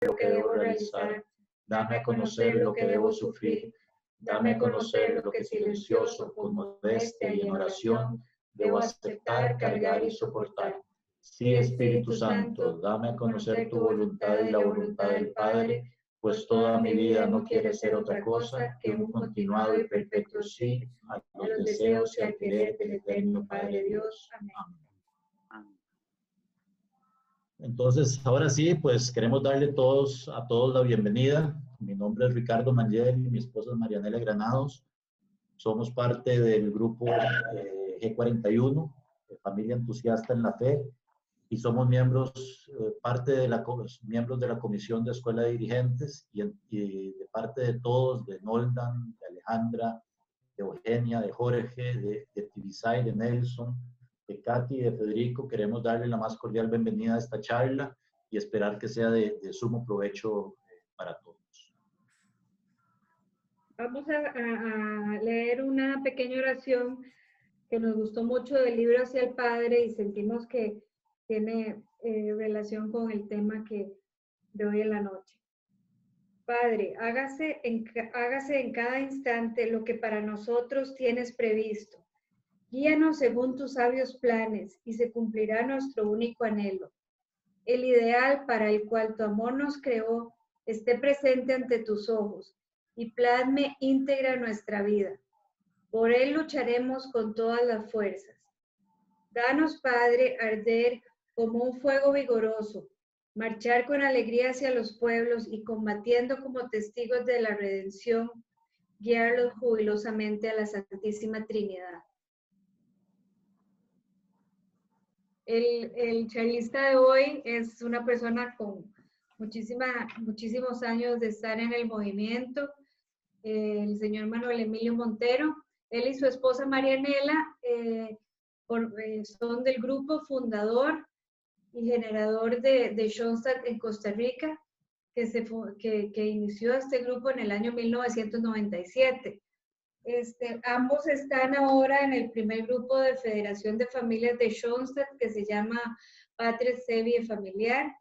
lo que debo realizar, dame a conocer lo que debo sufrir, dame a conocer lo que silencioso, con modestia y en oración, debo aceptar, cargar y soportar. Sí, Espíritu Santo, dame a conocer tu voluntad y la voluntad del Padre, pues toda mi vida no quiere ser otra cosa que un continuado y perpetuo sí a los deseos y al querer del eterno Padre Dios. Amén. Entonces, ahora sí, pues queremos darle a todos la bienvenida. Mi nombre es Ricardo Mangel y mi esposa es Marianela Granados. Somos parte del grupo G41, Familia Entusiasta en la Fe, y somos parte de miembros de la Comisión de Escuela de Dirigentes y de parte de todos, de Noldan, de Alejandra, de Eugenia, de Jorge, de Tibisay, de Nelson, de Katy y de Federico. Queremos darle la más cordial bienvenida a esta charla y esperar que sea de sumo provecho para todos. Vamos a leer una pequeña oración que nos gustó mucho del libro Hacia el Padre y sentimos que tiene relación con el tema de hoy en la noche. Padre, hágase en cada instante lo que para nosotros tienes previsto. Guíanos según tus sabios planes y se cumplirá nuestro único anhelo. El ideal para el cual tu amor nos creó esté presente ante tus ojos y plasme íntegra nuestra vida. Por él lucharemos con todas las fuerzas. Danos, Padre, arder como un fuego vigoroso, marchar con alegría hacia los pueblos y combatiendo como testigos de la redención, guiarlos jubilosamente a la Santísima Trinidad. El charlista de hoy es una persona con muchísimos años de estar en el movimiento, el señor Manuel Emilio Montero. Él y su esposa Marianela son del grupo fundador y generador de Schoenstatt en Costa Rica, que inició este grupo en el año 1997. Ambos están ahora en el primer grupo de Federación de Familias de Schoenstatt, que se llama Patria Sevilla Familiar.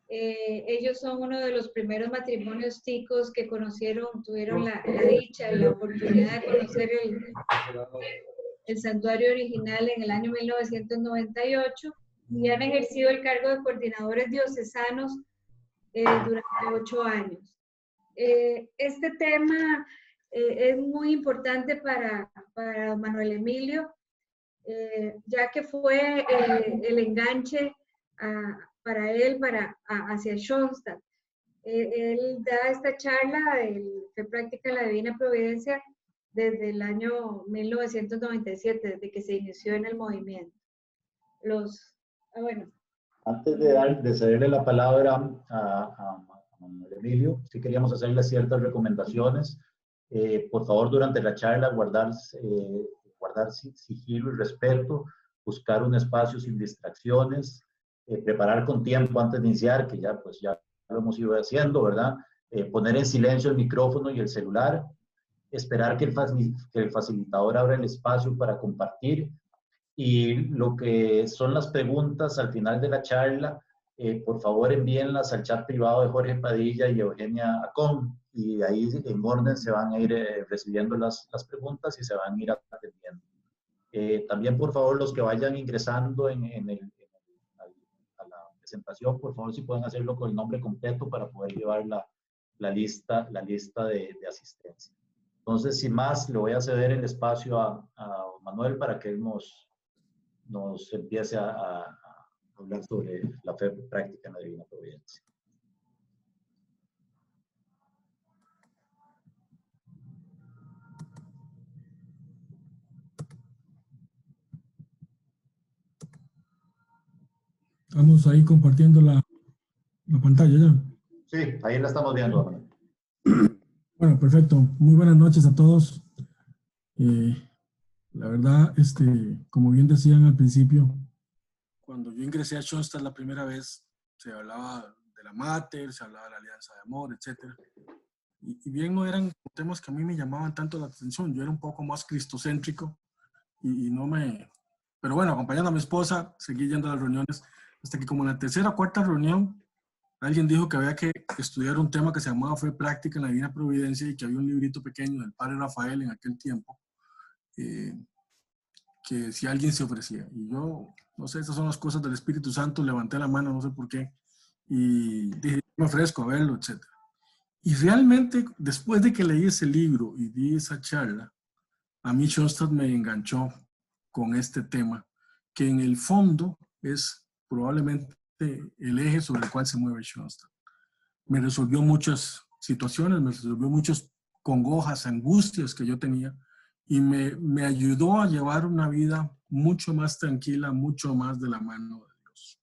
Ellos son uno de los primeros matrimonios ticos que tuvieron la dicha y la oportunidad de conocer el santuario original en el año 1998 y han ejercido el cargo de coordinadores diocesanos durante 8 años. Este tema es muy importante para Manuel Emilio, ya que fue el enganche para él hacia Schoenstatt. Él da esta charla de Fe Práctica en la Divina Providencia desde el año 1997, desde que se inició en el movimiento. Antes de cederle la palabra a Manuel Emilio, sí queríamos hacerle ciertas recomendaciones. Por favor, durante la charla, guardar sigilo y respeto, buscar un espacio sin distracciones, preparar con tiempo antes de iniciar, que ya lo hemos ido haciendo, ¿verdad? Poner en silencio el micrófono y el celular, esperar que el facilitador abra el espacio para compartir, y lo que son las preguntas al final de la charla, por favor envíenlas al chat privado de Jorge Padilla y Eugenia Acón, y ahí en orden se van a ir recibiendo las preguntas y se van a ir atendiendo. También, por favor, los que vayan ingresando a la presentación, por favor, si pueden hacerlo con el nombre completo para poder llevar la lista de asistencia. Entonces, sin más, le voy a ceder el espacio a Manuel para que él nos empiece a hablar sobre la fe práctica en la Divina Providencia. Estamos ahí compartiendo la pantalla ya. Sí, ahí la estamos viendo. Bueno, perfecto. Muy buenas noches a todos. La verdad, como bien decían al principio, cuando yo ingresé a Schoenstatt la primera vez, se hablaba de la Mater, se hablaba de la Alianza de Amor, etc. Y bien no eran temas que a mí me llamaban tanto la atención. Yo era un poco más cristocéntrico y no me... Pero bueno, acompañando a mi esposa, seguí yendo a las reuniones hasta que como en la tercera o cuarta reunión, alguien dijo que había que estudiar un tema que se llamaba Fe Práctica en la Divina Providencia y que había un librito pequeño del padre Rafael en aquel tiempo, que si alguien se ofrecía. Y yo, no sé, esas son las cosas del Espíritu Santo, levanté la mano, no sé por qué, y dije, me ofrezco a verlo, etc. Y realmente, después de que leí ese libro y di esa charla, a mí Schoenstatt me enganchó con este tema, que en el fondo es probablemente el eje sobre el cual se mueve Schoenstatt. Me resolvió muchas situaciones, me resolvió muchas congojas, angustias que yo tenía, y me ayudó a llevar una vida mucho más tranquila, mucho más de la mano de Dios.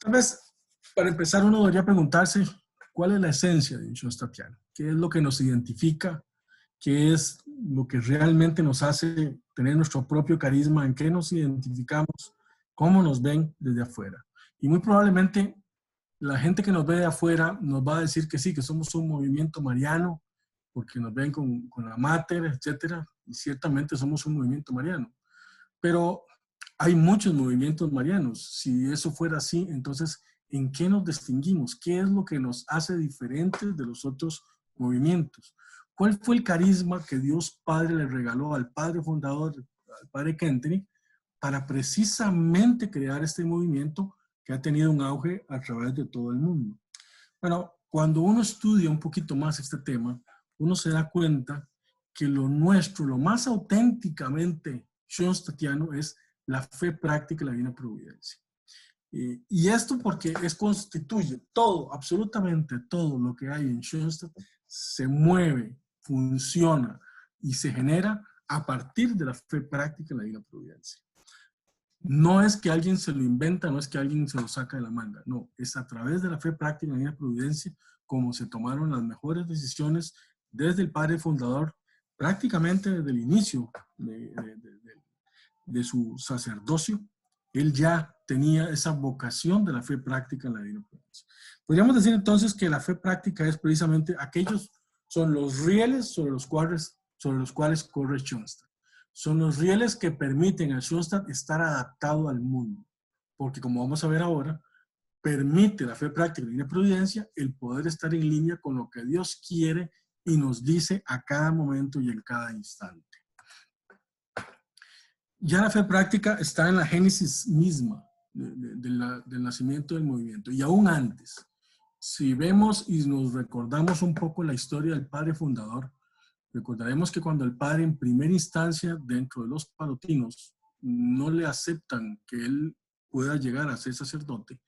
Tal vez, para empezar, uno debería preguntarse cuál es la esencia de un Schoenstattiano, qué es lo que nos identifica, qué es lo que realmente nos hace tener nuestro propio carisma, en qué nos identificamos, cómo nos ven desde afuera. Y muy probablemente la gente que nos ve de afuera nos va a decir que sí, que somos un movimiento mariano, porque nos ven con la mater, etcétera, y ciertamente somos un movimiento mariano. Pero hay muchos movimientos marianos. Si eso fuera así, entonces, ¿en qué nos distinguimos? ¿Qué es lo que nos hace diferentes de los otros movimientos? ¿Cuál fue el carisma que Dios Padre le regaló al Padre fundador, al Padre Kentenich, para precisamente crear este movimiento que ha tenido un auge a través de todo el mundo? Bueno, cuando uno estudia un poquito más este tema, uno se da cuenta que lo nuestro, lo más auténticamente schoenstattiano es la fe práctica de la Divina Providencia. Y esto porque constituye todo, absolutamente todo lo que hay en Schoenstatt, se mueve, funciona y se genera a partir de la fe práctica de la Divina Providencia. No es que alguien se lo inventa, no es que alguien se lo saca de la manga, no, es a través de la fe práctica de la Divina Providencia como se tomaron las mejores decisiones desde el Padre Fundador, prácticamente desde el inicio de su sacerdocio. Él ya tenía esa vocación de la fe práctica en la Divina Providencia. Podríamos decir entonces que la fe práctica es precisamente aquellos, son los rieles sobre los cuales corre Schoenstatt. Son los rieles que permiten a Schoenstatt estar adaptado al mundo. Porque como vamos a ver ahora, permite la fe práctica de la Divina Providencia el poder estar en línea con lo que Dios quiere y nos dice a cada momento y en cada instante. Ya la fe práctica está en la génesis misma del nacimiento del movimiento. Y aún antes, si vemos y nos recordamos un poco la historia del Padre Fundador, recordaremos que cuando el Padre en primera instancia dentro de los palotinos no le aceptan que él pueda llegar a ser sacerdote,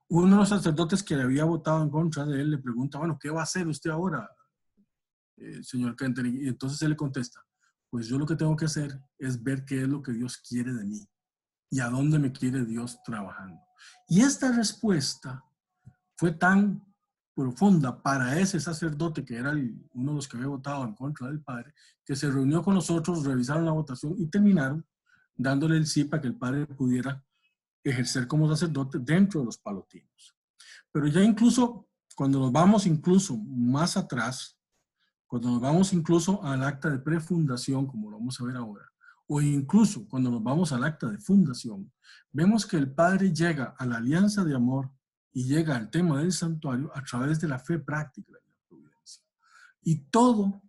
uno de los sacerdotes que le había votado en contra de él le pregunta, bueno, ¿qué va a hacer usted ahora, señor Kentenich? Y entonces él le contesta, pues yo lo que tengo que hacer es ver qué es lo que Dios quiere de mí y a dónde me quiere Dios trabajando. Y esta respuesta fue tan profunda para ese sacerdote, que era uno de los que había votado en contra del Padre, que se reunió con nosotros, revisaron la votación y terminaron dándole el sí para que el Padre pudiera ejercer como sacerdote dentro de los palotinos. Pero ya incluso, cuando nos vamos incluso más atrás, cuando nos vamos incluso al acta de prefundación, como lo vamos a ver ahora, o incluso cuando nos vamos al acta de fundación, vemos que el Padre llega a la alianza de amor y llega al tema del santuario a través de la fe práctica de la providencia. Y todo,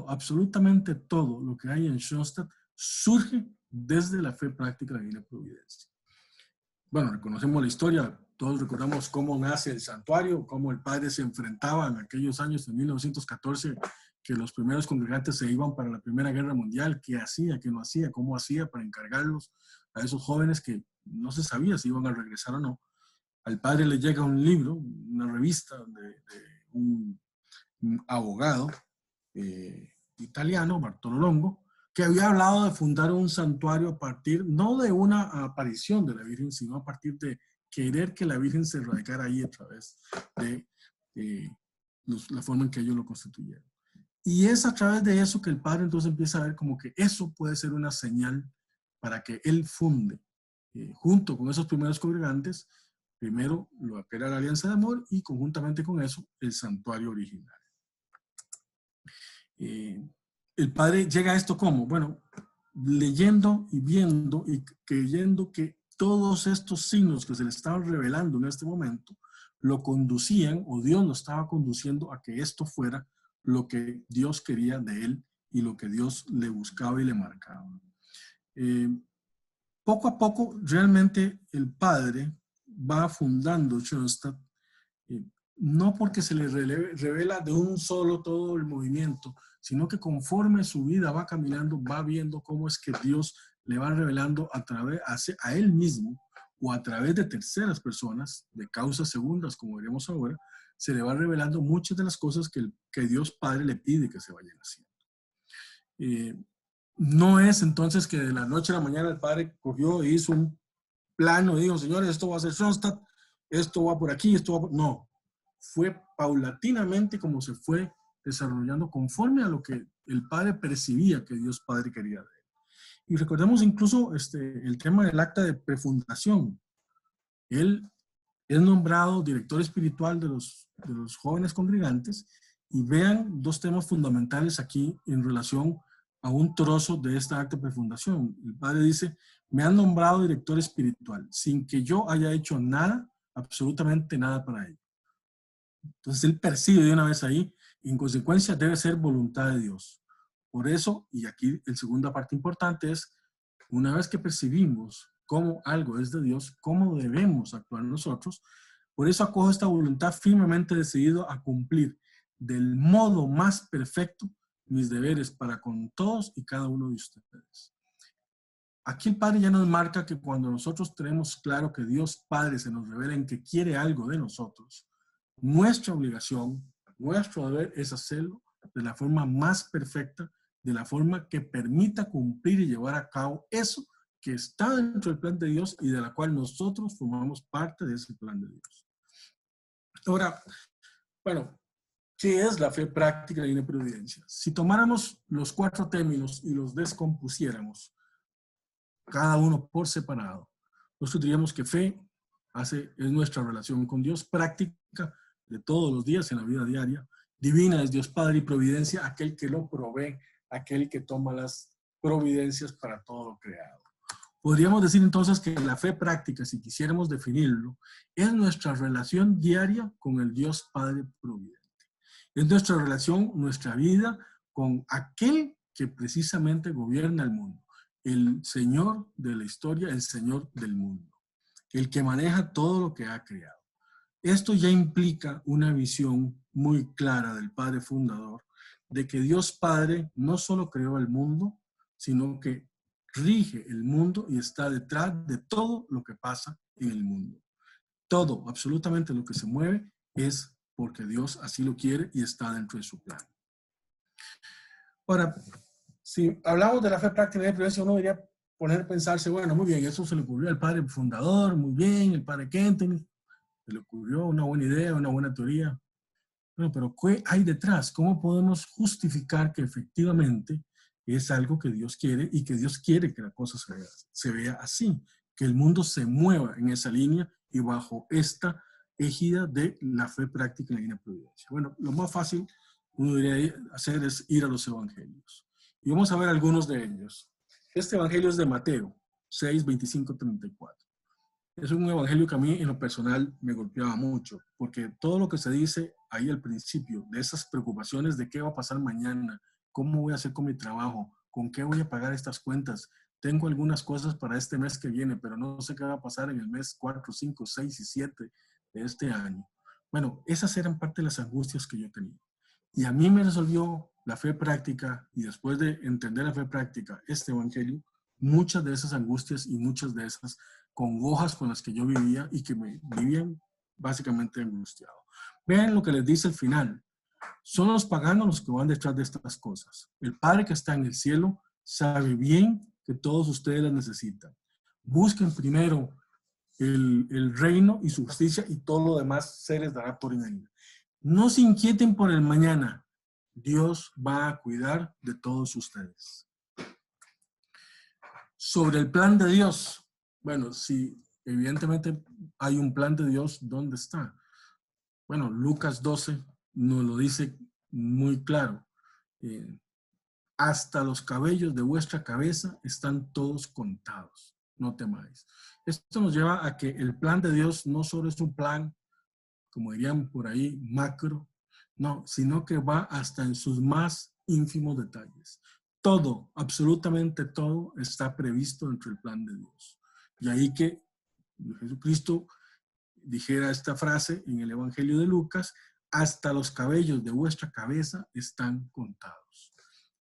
absolutamente todo lo que hay en Schoenstatt surge desde la fe práctica de la providencia. Bueno, reconocemos la historia, todos recordamos cómo nace el santuario, cómo el Padre se enfrentaba en aquellos años de 1914, que los primeros congregantes se iban para la Primera Guerra Mundial, qué hacía, qué no hacía, cómo hacía para encargarlos a esos jóvenes que no se sabía si iban a regresar o no. Al Padre le llega un libro, una revista de un abogado italiano, Bartolo Longo, que había hablado de fundar un santuario a partir, no de una aparición de la Virgen, sino a partir de querer que la Virgen se radicara ahí a través de la forma en que ellos lo constituyeron. Y es a través de eso que el Padre entonces empieza a ver como que eso puede ser una señal para que él funde, junto con esos primeros congregantes, primero lo que era la Alianza de Amor y conjuntamente con eso el santuario original. El Padre llega a esto como, bueno, leyendo y viendo y creyendo que todos estos signos que se le estaban revelando en este momento, lo conducían, o Dios lo estaba conduciendo a que esto fuera lo que Dios quería de él y lo que Dios le buscaba y le marcaba. Poco a poco, realmente el padre va fundando Schoenstatt, no porque se le revela de un solo todo el movimiento, sino que conforme su vida va caminando, va viendo cómo es que Dios le va revelando a él mismo o a través de terceras personas, de causas segundas, como veremos ahora, se le va revelando muchas de las cosas que Dios Padre le pide que se vayan haciendo. No es entonces que de la noche a la mañana el padre cogió e hizo un plano y dijo, señores, esto va a ser Schoenstatt, esto va por aquí, esto va por... No, fue paulatinamente como se fue desarrollando conforme a lo que el padre percibía que Dios Padre quería de él. Y recordemos incluso el tema del acta de prefundación. Él es nombrado director espiritual de los jóvenes congregantes, y vean dos temas fundamentales aquí en relación a un trozo de esta acta de prefundación. El padre dice, me han nombrado director espiritual sin que yo haya hecho nada, absolutamente nada para ello. Entonces él percibe de una vez ahí, y en consecuencia debe ser voluntad de Dios. Por eso, y aquí la segunda parte importante es, una vez que percibimos cómo algo es de Dios, cómo debemos actuar nosotros, por eso acojo esta voluntad firmemente decidido a cumplir del modo más perfecto mis deberes para con todos y cada uno de ustedes. Aquí el Padre ya nos marca que cuando nosotros tenemos claro que Dios Padre se nos revela en que quiere algo de nosotros, nuestra obligación, nuestro deber es hacerlo de la forma más perfecta, de la forma que permita cumplir y llevar a cabo eso que está dentro del plan de Dios y de la cual nosotros formamos parte de ese plan de Dios. Ahora, bueno, ¿qué es la fe práctica y la providencia? Si tomáramos los 4 términos y los descompusiéramos, cada uno por separado, nosotros diríamos que fe es nuestra relación con Dios, práctica de todos los días en la vida diaria, divina es Dios Padre y providencia, aquel que lo provee, aquel que toma las providencias para todo lo creado. Podríamos decir entonces que la fe práctica, si quisiéramos definirlo, es nuestra relación diaria con el Dios Padre providente. Es nuestra relación, nuestra vida con aquel que precisamente gobierna el mundo, el Señor de la historia, el Señor del mundo, el que maneja todo lo que ha creado. Esto ya implica una visión muy clara del Padre Fundador de que Dios Padre no solo creó el mundo, sino que rige el mundo y está detrás de todo lo que pasa en el mundo. Todo, absolutamente lo que se mueve es porque Dios así lo quiere y está dentro de su plan. Ahora, si hablamos de la fe práctica y de providencia, uno debería poner a pensarse, bueno, muy bien, eso se le ocurrió al Padre Fundador, muy bien, el Padre Kenton, se le ocurrió una buena idea, una buena teoría. Bueno, pero ¿qué hay detrás? ¿Cómo podemos justificar que efectivamente es algo que Dios quiere y que Dios quiere que la cosa se vea así? Que el mundo se mueva en esa línea y bajo esta égida de la fe práctica y la providencia. Bueno, lo más fácil uno debería hacer es ir a los evangelios. Y vamos a ver algunos de ellos. Este evangelio es de Mateo 6, 25, 34. Es un evangelio que a mí en lo personal me golpeaba mucho, porque todo lo que se dice ahí al principio, de esas preocupaciones de qué va a pasar mañana, cómo voy a hacer con mi trabajo, con qué voy a pagar estas cuentas, tengo algunas cosas para este mes que viene, pero no sé qué va a pasar en el mes 4, 5, 6 y 7 de este año. Bueno, esas eran parte de las angustias que yo tenía. Y a mí me resolvió la fe práctica, y después de entender la fe práctica, este evangelio, muchas de esas angustias y muchas de esas congojas con las que yo vivía y que me vivían básicamente angustiado. Vean lo que les dice al final. Son los paganos los que van detrás de estas cosas. El Padre que está en el cielo sabe bien que todos ustedes las necesitan. Busquen primero el reino y su justicia y todo lo demás se les dará por añadidura. No se inquieten por el mañana. Dios va a cuidar de todos ustedes. Sobre el plan de Dios. Bueno, si evidentemente hay un plan de Dios, ¿dónde está? Bueno, Lucas 12 nos lo dice muy claro. Hasta los cabellos de vuestra cabeza están todos contados. No temáis. Esto nos lleva a que el plan de Dios no solo es un plan como dirían por ahí, macro, no, sino que va hasta en sus más ínfimos detalles. Todo, absolutamente todo, está previsto dentro del plan de Dios. Y ahí que Jesucristo dijera esta frase en el Evangelio de Lucas: hasta los cabellos de vuestra cabeza están contados.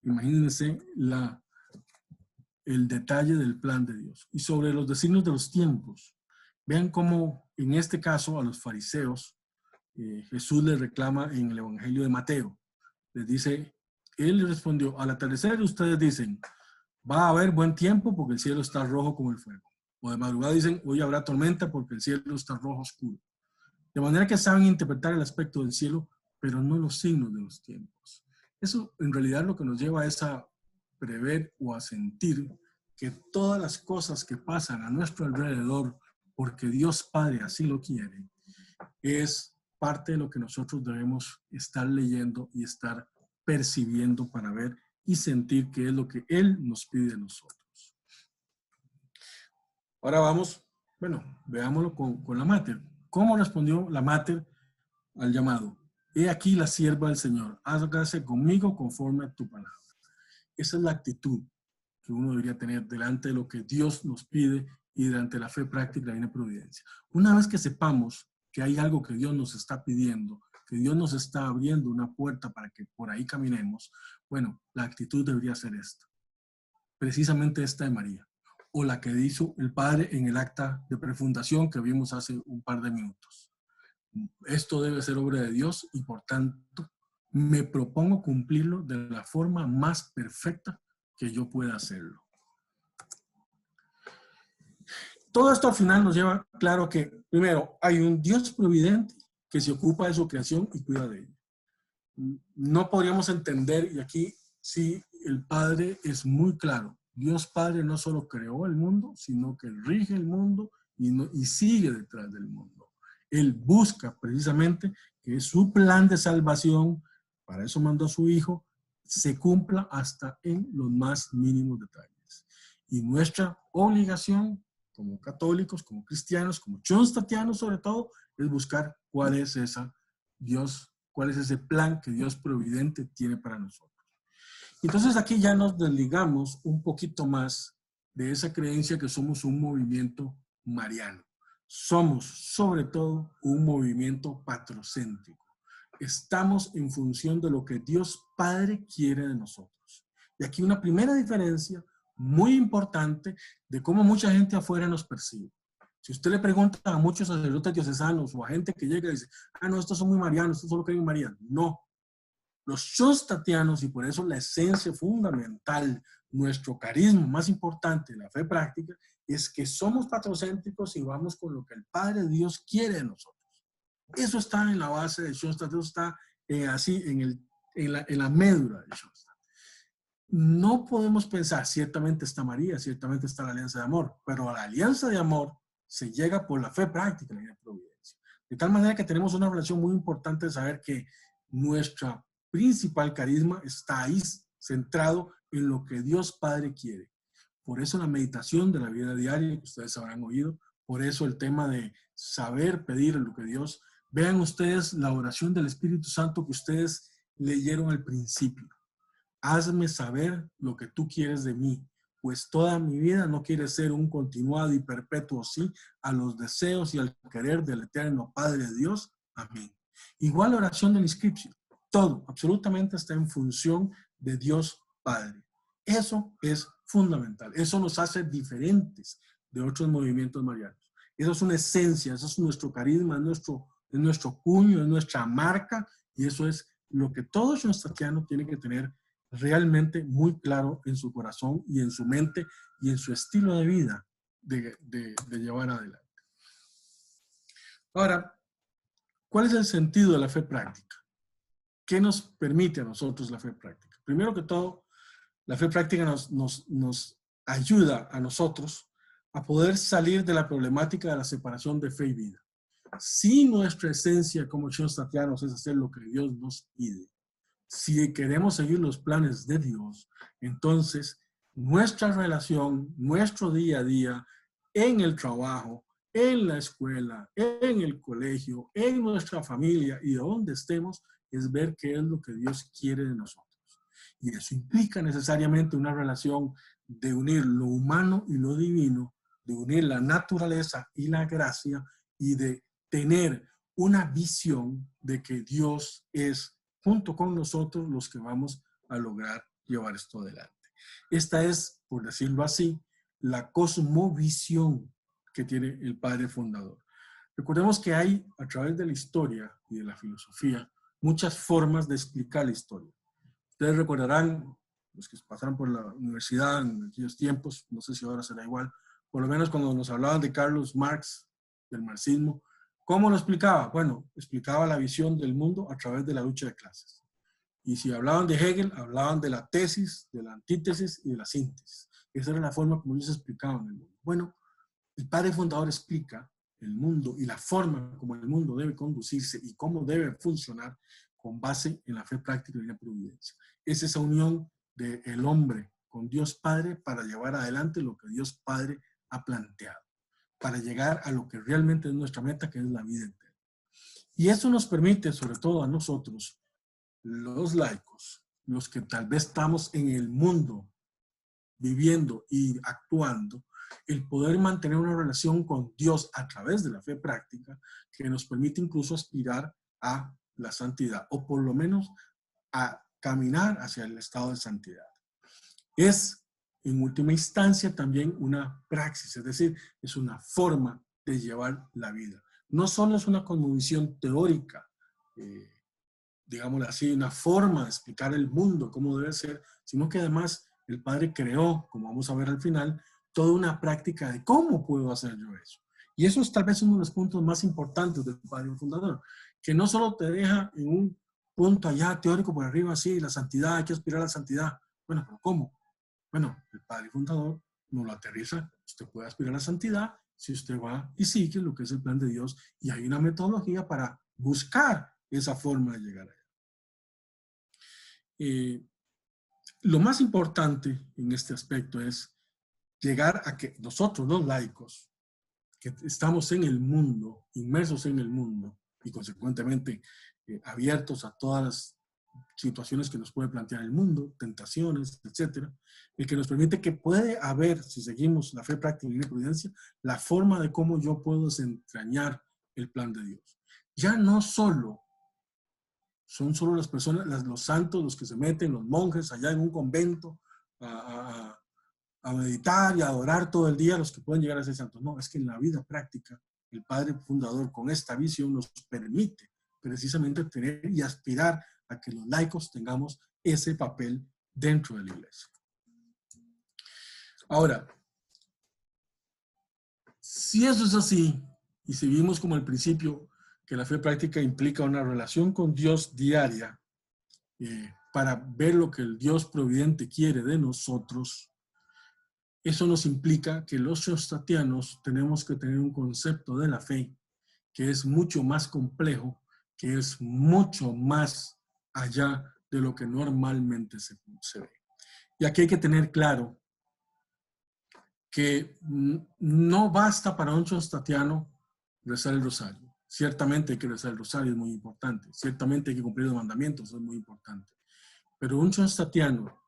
Imagínense el detalle del plan de Dios. Y sobre los designios de los tiempos, vean cómo en este caso a los fariseos Jesús les reclama en el Evangelio de Mateo. Les dice, él les respondió: al atardecer ustedes dicen, va a haber buen tiempo porque el cielo está rojo como el fuego. O de madrugada dicen, hoy habrá tormenta porque el cielo está rojo oscuro. De manera que saben interpretar el aspecto del cielo, pero no los signos de los tiempos. Eso en realidad lo que nos lleva es a prever o a sentir que todas las cosas que pasan a nuestro alrededor, porque Dios Padre así lo quiere, es parte de lo que nosotros debemos estar leyendo y estar percibiendo para ver y sentir qué es lo que Él nos pide de nosotros. Ahora vamos, veámoslo con la Mater. ¿Cómo respondió la Mater al llamado? He aquí la sierva del Señor, hágase conmigo conforme a tu palabra. Esa es la actitud que uno debería tener delante de lo que Dios nos pide y delante de la fe práctica y la divina providencia. Una vez que sepamos que hay algo que Dios nos está pidiendo, que Dios nos está abriendo una puerta para que por ahí caminemos, la actitud debería ser esta. Precisamente esta de María, o la que hizo el Padre en el acta de prefundación que vimos hace un par de minutos. Esto debe ser obra de Dios y por tanto me propongo cumplirlo de la forma más perfecta que yo pueda hacerlo. Todo esto al final nos lleva claro que, primero, hay un Dios providente que se ocupa de su creación y cuida de ella. No podríamos entender, y aquí sí el Padre es muy claro, Dios Padre no solo creó el mundo, sino que rige el mundo y sigue detrás del mundo. Él busca precisamente que su plan de salvación, para eso mandó a su Hijo, se cumpla hasta en los más mínimos detalles. Y nuestra obligación como católicos, como cristianos, como chonstatianos sobre todo, es buscar cuál es ese plan que Dios providente tiene para nosotros. Entonces aquí ya nos desligamos un poquito más de esa creencia que somos un movimiento mariano. Somos sobre todo un movimiento patrocéntrico. Estamos en función de lo que Dios Padre quiere de nosotros. Y aquí una primera diferencia muy importante de cómo mucha gente afuera nos percibe. Si usted le pregunta a muchos sacerdotes diocesanos o a gente que llega y dice, no, estos son muy marianos, estos solo creen en María. No. Los chonstatianos, y por eso la esencia fundamental, nuestro carisma más importante, la fe práctica, es que somos patrocéntricos y vamos con lo que el Padre Dios quiere de nosotros. Eso está en la base de Schoenstatt, eso está así en la médula de Schoenstatt. No podemos pensar, ciertamente está María, ciertamente está la alianza de amor, pero a la alianza de amor se llega por la fe práctica y la providencia. De tal manera que tenemos una relación muy importante de saber que nuestra principal carisma está ahí centrado en lo que Dios Padre quiere. Por eso la meditación de la vida diaria, que ustedes habrán oído, por eso el tema de saber pedir lo que Dios. Vean ustedes la oración del Espíritu Santo que ustedes leyeron al principio. Hazme saber lo que tú quieres de mí, pues toda mi vida no quiere ser un continuado y perpetuo sí a los deseos y al querer del eterno Padre Dios. Amén. Igual la oración del inscripción. Todo, absolutamente está en función de Dios Padre. Eso es fundamental. Eso nos hace diferentes de otros movimientos marianos. Eso es una esencia, eso es nuestro carisma, es nuestro puño, es nuestra marca, y eso es lo que todo chonstatiano tiene que tener realmente muy claro en su corazón y en su mente y en su estilo de vida de llevar adelante. Ahora, ¿cuál es el sentido de la fe práctica? ¿Qué nos permite a nosotros la fe práctica? Primero que todo, la fe práctica nos ayuda a nosotros a poder salir de la problemática de la separación de fe y vida. Si nuestra esencia como chonstatianos es hacer lo que Dios nos pide, si queremos seguir los planes de Dios, entonces nuestra relación, nuestro día a día, en el trabajo, en la escuela, en el colegio, en nuestra familia y donde estemos, es ver qué es lo que Dios quiere de nosotros. Y eso implica necesariamente una relación de unir lo humano y lo divino, de unir la naturaleza y la gracia y de tener una visión de que Dios es, junto con nosotros, los que vamos a lograr llevar esto adelante. Esta es, por decirlo así, la cosmovisión que tiene el Padre Fundador. Recordemos que hay, a través de la historia y de la filosofía, muchas formas de explicar la historia. Ustedes recordarán, los que pasaron por la universidad en aquellos tiempos, no sé si ahora será igual, por lo menos cuando nos hablaban de Carlos Marx, del marxismo, ¿cómo lo explicaba? Bueno, explicaba la visión del mundo a través de la lucha de clases. Y si hablaban de Hegel, hablaban de la tesis, de la antítesis y de la síntesis. Esa era la forma como ellos explicaban el mundo. Bueno, el Padre Fundador explica el mundo y la forma como el mundo debe conducirse y cómo debe funcionar con base en la fe práctica y la providencia. Es esa unión del hombre con Dios Padre para llevar adelante lo que Dios Padre ha planteado, para llegar a lo que realmente es nuestra meta, que es la vida entera. Y eso nos permite, sobre todo a nosotros, los laicos, los que tal vez estamos en el mundo viviendo y actuando, el poder mantener una relación con Dios a través de la fe práctica que nos permite incluso aspirar a la santidad o por lo menos a caminar hacia el estado de santidad. Es en última instancia también una praxis, es decir, es una forma de llevar la vida. No solo es una cosmovisión teórica, digámoslo así, una forma de explicar el mundo, cómo debe ser, sino que además el Padre creó, como vamos a ver al final, toda una práctica de cómo puedo hacer yo eso. Y eso es tal vez uno de los puntos más importantes del Padre Fundador, que no solo te deja en un punto allá teórico por arriba, así, la santidad, hay que aspirar a la santidad. Bueno, pero ¿cómo? Bueno, el Padre Fundador nos lo aterriza. Usted puede aspirar a la santidad si usted va y sigue lo que es el plan de Dios, y hay una metodología para buscar esa forma de llegar allá. Lo más importante en este aspecto es llegar a que nosotros, los laicos, que estamos en el mundo, inmersos en el mundo y consecuentemente abiertos a todas las situaciones que nos puede plantear el mundo, tentaciones, etcétera, el que nos permite que puede haber, si seguimos la fe práctica y la providencia, la forma de cómo yo puedo desentrañar el plan de Dios. Ya no solo son solo las personas, los santos, los que se meten, los monjes allá en un convento a meditar y a adorar todo el día, los que pueden llegar a ser santos. No, es que en la vida práctica, el Padre Fundador con esta visión nos permite precisamente tener y aspirar a que los laicos tengamos ese papel dentro de la iglesia. Ahora, si eso es así, y si vimos como al principio que la fe práctica implica una relación con Dios diaria para ver lo que el Dios providente quiere de nosotros, eso nos implica que los shostatianos tenemos que tener un concepto de la fe que es mucho más complejo, que es mucho más allá de lo que normalmente se ve. Y aquí hay que tener claro que no basta para un shostatiano rezar el rosario. Ciertamente hay que rezar el rosario, es muy importante. Ciertamente hay que cumplir los mandamientos, es muy importante. Pero un shostatiano,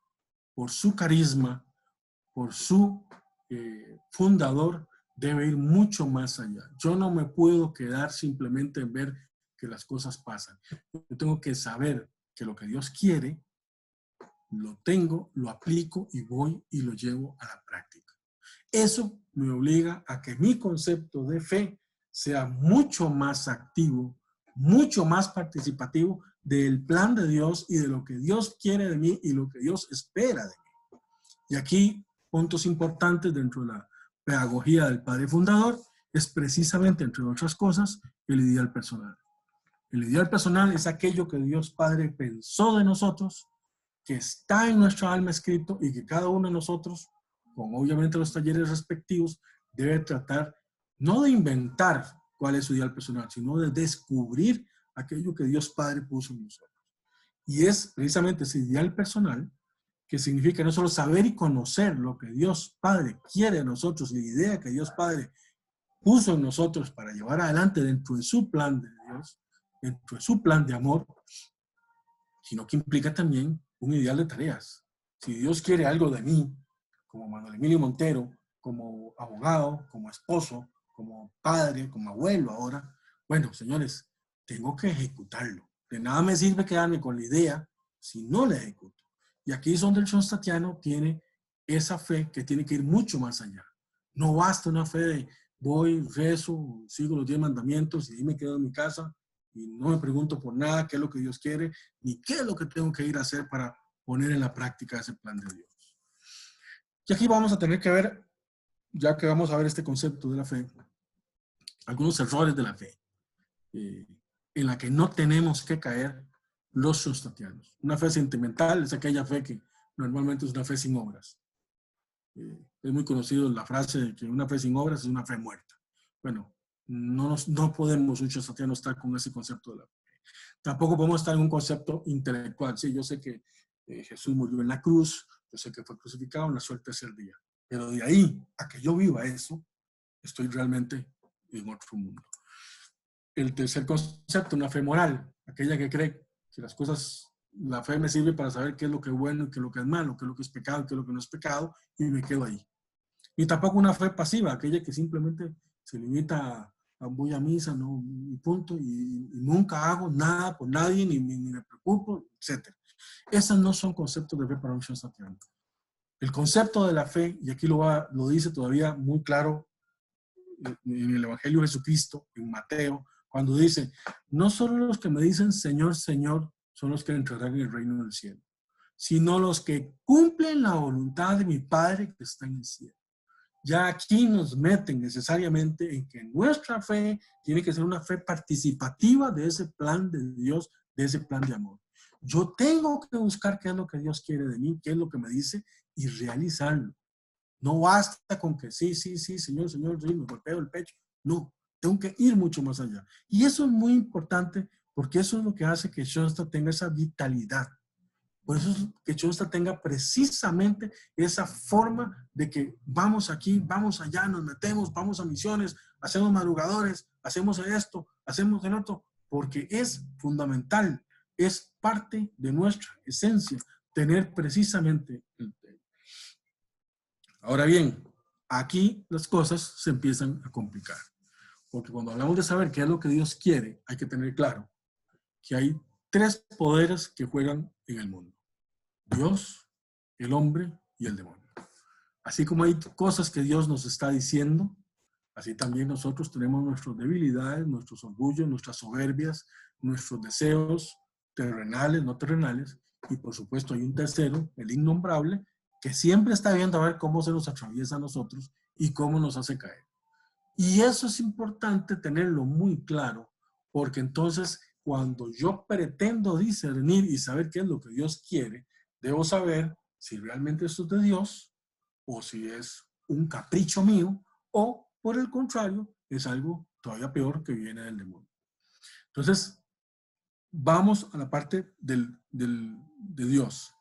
por su carisma, por su fundador, debe ir mucho más allá. Yo no me puedo quedar simplemente en ver que las cosas pasan. Yo tengo que saber que lo que Dios quiere, lo tengo, lo aplico y voy y lo llevo a la práctica. Eso me obliga a que mi concepto de fe sea mucho más activo, mucho más participativo del plan de Dios y de lo que Dios quiere de mí y lo que Dios espera de mí. Y aquí, puntos importantes dentro de la pedagogía del Padre Fundador es precisamente, entre otras cosas, el ideal personal. El ideal personal es aquello que Dios Padre pensó de nosotros, que está en nuestra alma escrito y que cada uno de nosotros, con obviamente los talleres respectivos, debe tratar no de inventar cuál es su ideal personal, sino de descubrir aquello que Dios Padre puso en nosotros. Y es precisamente ese ideal personal que significa no solo saber y conocer lo que Dios Padre quiere de nosotros, la idea que Dios Padre puso en nosotros para llevar adelante dentro de su plan de Dios, dentro de su plan de amor, sino que implica también un ideal de tareas. Si Dios quiere algo de mí, como Manuel Emilio Montero, como abogado, como esposo, como padre, como abuelo ahora, bueno, señores, tengo que ejecutarlo. De nada me sirve quedarme con la idea si no la ejecuto. Y aquí es donde el Schoenstattiano tiene esa fe que tiene que ir mucho más allá. No basta una fe de voy, rezo, sigo los 10 mandamientos y ahí me quedo en mi casa y no me pregunto por nada, qué es lo que Dios quiere, ni qué es lo que tengo que ir a hacer para poner en la práctica ese plan de Dios. Y aquí vamos a tener que ver, ya que vamos a ver este concepto de la fe, algunos errores de la fe, en la que no tenemos que caer los schoenstattianos. Una fe sentimental es aquella fe que normalmente es una fe sin obras. Es muy conocido la frase de que una fe sin obras es una fe muerta. Bueno, no podemos un schoenstattiano estar con ese concepto de la fe. Tampoco podemos estar en un concepto intelectual. Sí, yo sé que Jesús murió en la cruz, yo sé que fue crucificado, nació el tercer día. Pero de ahí a que yo viva eso, estoy realmente en otro mundo. El tercer concepto, una fe moral, aquella que cree que las cosas, la fe me sirve para saber qué es lo que es bueno y qué es lo que es malo, qué es lo que es pecado y qué es lo que no es pecado, y me quedo ahí. Y tampoco una fe pasiva, aquella que simplemente se limita a voy a misa, no, y punto, y nunca hago nada por nadie, ni me preocupo, etc. Esas no son conceptos de fe para un schoenstattiano. El concepto de la fe, y aquí lo dice todavía muy claro en el Evangelio de Jesucristo, en Mateo, cuando dice, no solo los que me dicen Señor, Señor, son los que entrarán en el reino del cielo, sino los que cumplen la voluntad de mi Padre que está en el cielo. Ya aquí nos meten necesariamente en que nuestra fe tiene que ser una fe participativa de ese plan de Dios, de ese plan de amor. Yo tengo que buscar qué es lo que Dios quiere de mí, qué es lo que me dice y realizarlo. No basta con que sí, Señor, sí, me golpeo el pecho. No, tengo que ir mucho más allá. Y eso es muy importante porque eso es lo que hace que Schoenstatt tenga esa vitalidad. Por eso es que Schoenstatt tenga precisamente esa forma de que vamos aquí, vamos allá, nos metemos, vamos a misiones, hacemos madrugadores, hacemos esto, hacemos el otro, porque es fundamental, es parte de nuestra esencia tener precisamente el tema. Ahora bien, aquí las cosas se empiezan a complicar, porque cuando hablamos de saber qué es lo que Dios quiere, hay que tener claro que hay tres poderes que juegan en el mundo. Dios, el hombre y el demonio. Así como hay cosas que Dios nos está diciendo, así también nosotros tenemos nuestras debilidades, nuestros orgullos, nuestras soberbias, nuestros deseos terrenales, no terrenales, y por supuesto hay un tercero, el innombrable, que siempre está viendo a ver cómo se nos atraviesa a nosotros y cómo nos hace caer. Y eso es importante tenerlo muy claro, porque entonces cuando yo pretendo discernir y saber qué es lo que Dios quiere, debo saber si realmente esto es de Dios o si es un capricho mío o, por el contrario, es algo todavía peor que viene del demonio. Entonces, vamos a la parte de Dios.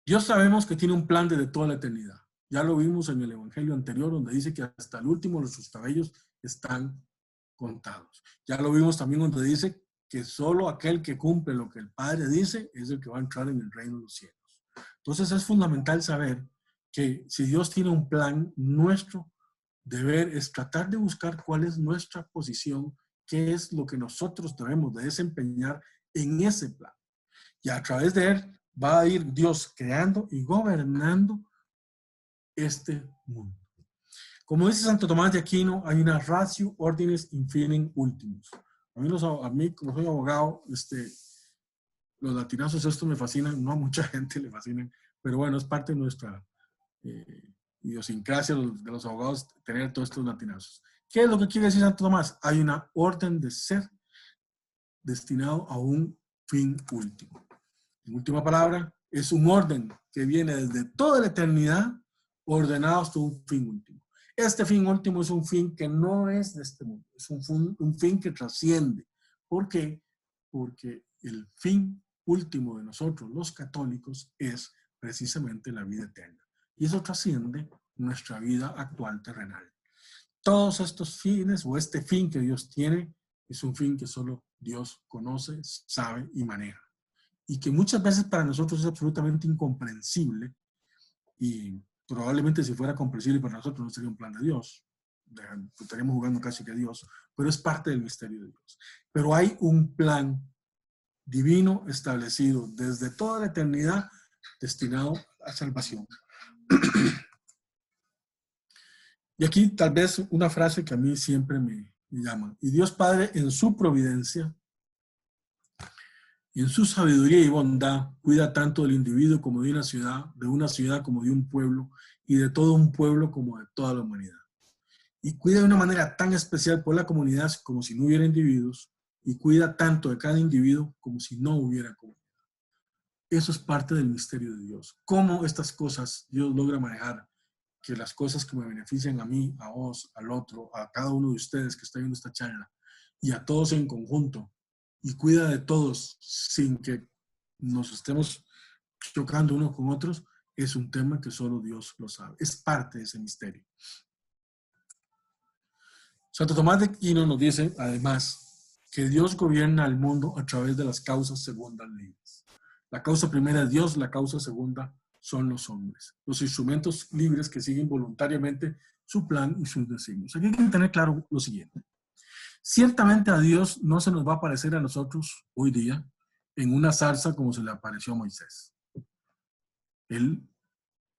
Dios sabemos que tiene un plan desde toda la eternidad. Ya lo vimos en el evangelio anterior, donde dice que hasta el último de sus cabellos están contados. Ya lo vimos también donde dice que solo aquel que cumple lo que el Padre dice es el que va a entrar en el reino de los cielos. Entonces es fundamental saber que si Dios tiene un plan, nuestro deber es tratar de buscar cuál es nuestra posición, qué es lo que nosotros debemos de desempeñar en ese plan. Y a través de él va a ir Dios creando y gobernando este mundo. Como dice Santo Tomás de Aquino, hay una ratio ordinis infinem ultimus. A mí como soy abogado, los latinazos estos me fascinan, no a mucha gente le fascinan, pero bueno, es parte de nuestra idiosincrasia de los abogados tener todos estos latinazos. ¿Qué es lo que quiere decir Santo Tomás? Hay una orden de ser destinado a un fin último. En última palabra, es un orden que viene desde toda la eternidad ordenado hasta un fin último. Este fin último es un fin que no es de este mundo, es un fin que trasciende. ¿Por qué? Porque el fin último de nosotros, los católicos, es precisamente la vida eterna. Y eso trasciende nuestra vida actual terrenal. todos estos fines o este fin que Dios tiene es un fin que solo Dios conoce, sabe y maneja. Y que muchas veces para nosotros es absolutamente incomprensible, y probablemente si fuera comprensible para nosotros no sería un plan de Dios. Estaríamos jugando casi que Dios, pero es parte del misterio de Dios. Pero hay un plan divino establecido desde toda la eternidad destinado a salvación. Y aquí tal vez una frase que a mí siempre me llama. Y Dios Padre en su providencia y en su sabiduría y bondad cuida tanto del individuo como de una ciudad como de un pueblo y de todo un pueblo como de toda la humanidad. Y cuida de una manera tan especial por la comunidad como si no hubiera individuos, y cuida tanto de cada individuo como si no hubiera comunidad. Eso es parte del misterio de Dios. Cómo estas cosas Dios logra manejar, que las cosas que me benefician a mí, a vos, al otro, a cada uno de ustedes que está viendo esta charla, y a todos en conjunto, y cuida de todos sin que nos estemos chocando unos con otros, es un tema que solo Dios lo sabe. Es parte de ese misterio. Santo Tomás de Aquino nos dice, además, que Dios gobierna al mundo a través de las causas segundas libres. La causa primera es Dios, la causa segunda son los hombres, los instrumentos libres que siguen voluntariamente su plan y sus designios. Aquí hay que tener claro lo siguiente. Ciertamente a Dios no se nos va a aparecer a nosotros hoy día en una zarza como se le apareció a Moisés. Él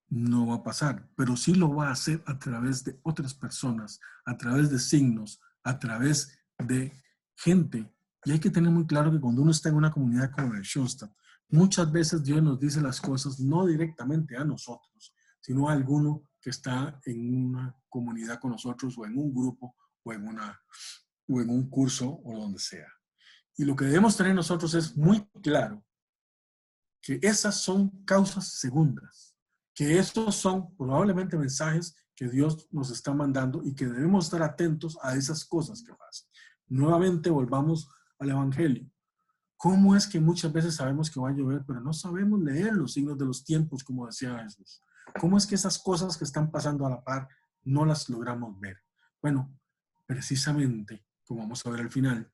no va a pasar, pero sí lo va a hacer a través de otras personas, a través de signos, a través de gente. Y hay que tener muy claro que cuando uno está en una comunidad como la de Schoenstatt, muchas veces Dios nos dice las cosas no directamente a nosotros, sino a alguno que está en una comunidad con nosotros o en un grupo o en un curso o donde sea. Y lo que debemos tener nosotros es muy claro que esas son causas segundas, que estos son probablemente mensajes que Dios nos está mandando y que debemos estar atentos a esas cosas que pasan. Nuevamente volvamos al Evangelio. ¿Cómo es que muchas veces sabemos que va a llover, pero no sabemos leer los signos de los tiempos, como decía Jesús? ¿Cómo es que esas cosas que están pasando a la par no las logramos ver? Bueno, precisamente, como vamos a ver al final,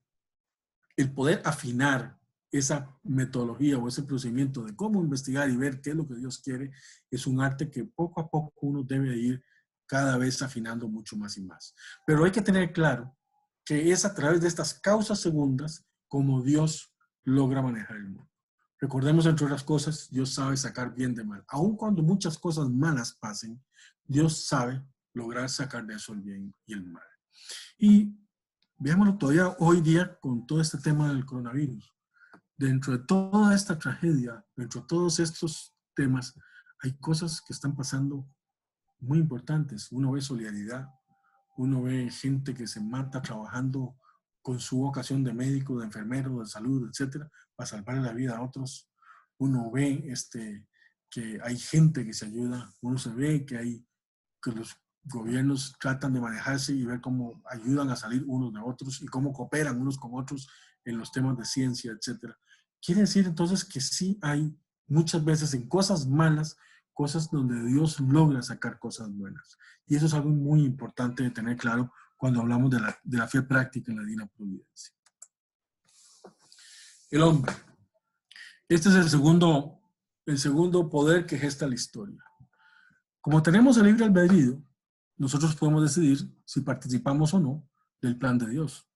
el poder afinar esa metodología o ese procedimiento de cómo investigar y ver qué es lo que Dios quiere, es un arte que poco a poco uno debe ir cada vez afinando mucho más y más. Pero hay que tener claro que es a través de estas causas segundas como Dios logra manejar el mundo. Recordemos, entre otras cosas, Dios sabe sacar bien de mal. Aun cuando muchas cosas malas pasen, Dios sabe lograr sacar de eso el bien y el mal. Y veámoslo todavía hoy día con todo este tema del coronavirus. Dentro de toda esta tragedia, dentro de todos estos temas, hay cosas que están pasando muy importantes. Uno ve solidaridad, uno ve gente que se mata trabajando con su vocación de médico, de enfermero, de salud, etcétera, para salvar la vida a otros. Uno ve que hay gente que se ayuda, uno se ve que los gobiernos tratan de manejarse y ver cómo ayudan a salir unos de otros y cómo cooperan unos con otros en los temas de ciencia, etcétera. Quiere decir entonces que sí hay muchas veces en cosas malas, cosas donde Dios logra sacar cosas buenas. Y eso es algo muy importante de tener claro cuando hablamos de la fe práctica en la divina providencia. El hombre. Este es el segundo poder que gesta la historia. Como tenemos el libre albedrío, nosotros podemos decidir si participamos o no del plan de Dios.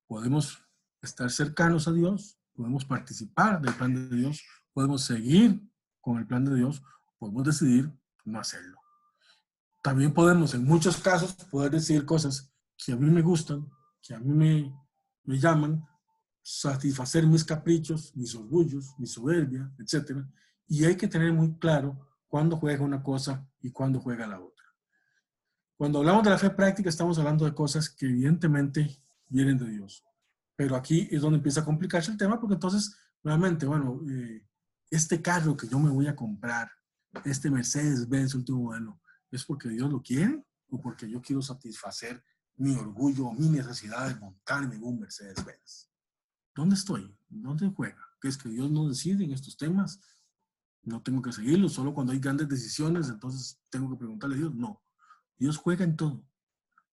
Podemos estar cercanos a Dios, podemos participar del plan de Dios, podemos seguir con el plan de Dios, podemos decidir no hacerlo. También podemos, en muchos casos, poder decidir cosas que a mí me gustan, que a mí me llaman, satisfacer mis caprichos, mis orgullos, mi soberbia, etc. Y hay que tener muy claro cuándo juega una cosa y cuándo juega la otra. Cuando hablamos de la fe práctica, estamos hablando de cosas que evidentemente vienen de Dios. Pero aquí es donde empieza a complicarse el tema, porque entonces, nuevamente, bueno, este carro que yo me voy a comprar, este Mercedes-Benz último modelo, ¿es porque Dios lo quiere o porque yo quiero satisfacer mi orgullo o mi necesidad de montarme en un Mercedes-Benz? ¿Dónde estoy? ¿Dónde juega? ¿Qué es que Dios no decide en estos temas? No tengo que seguirlo, solo cuando hay grandes decisiones, entonces tengo que preguntarle a Dios. No, Dios juega en todo.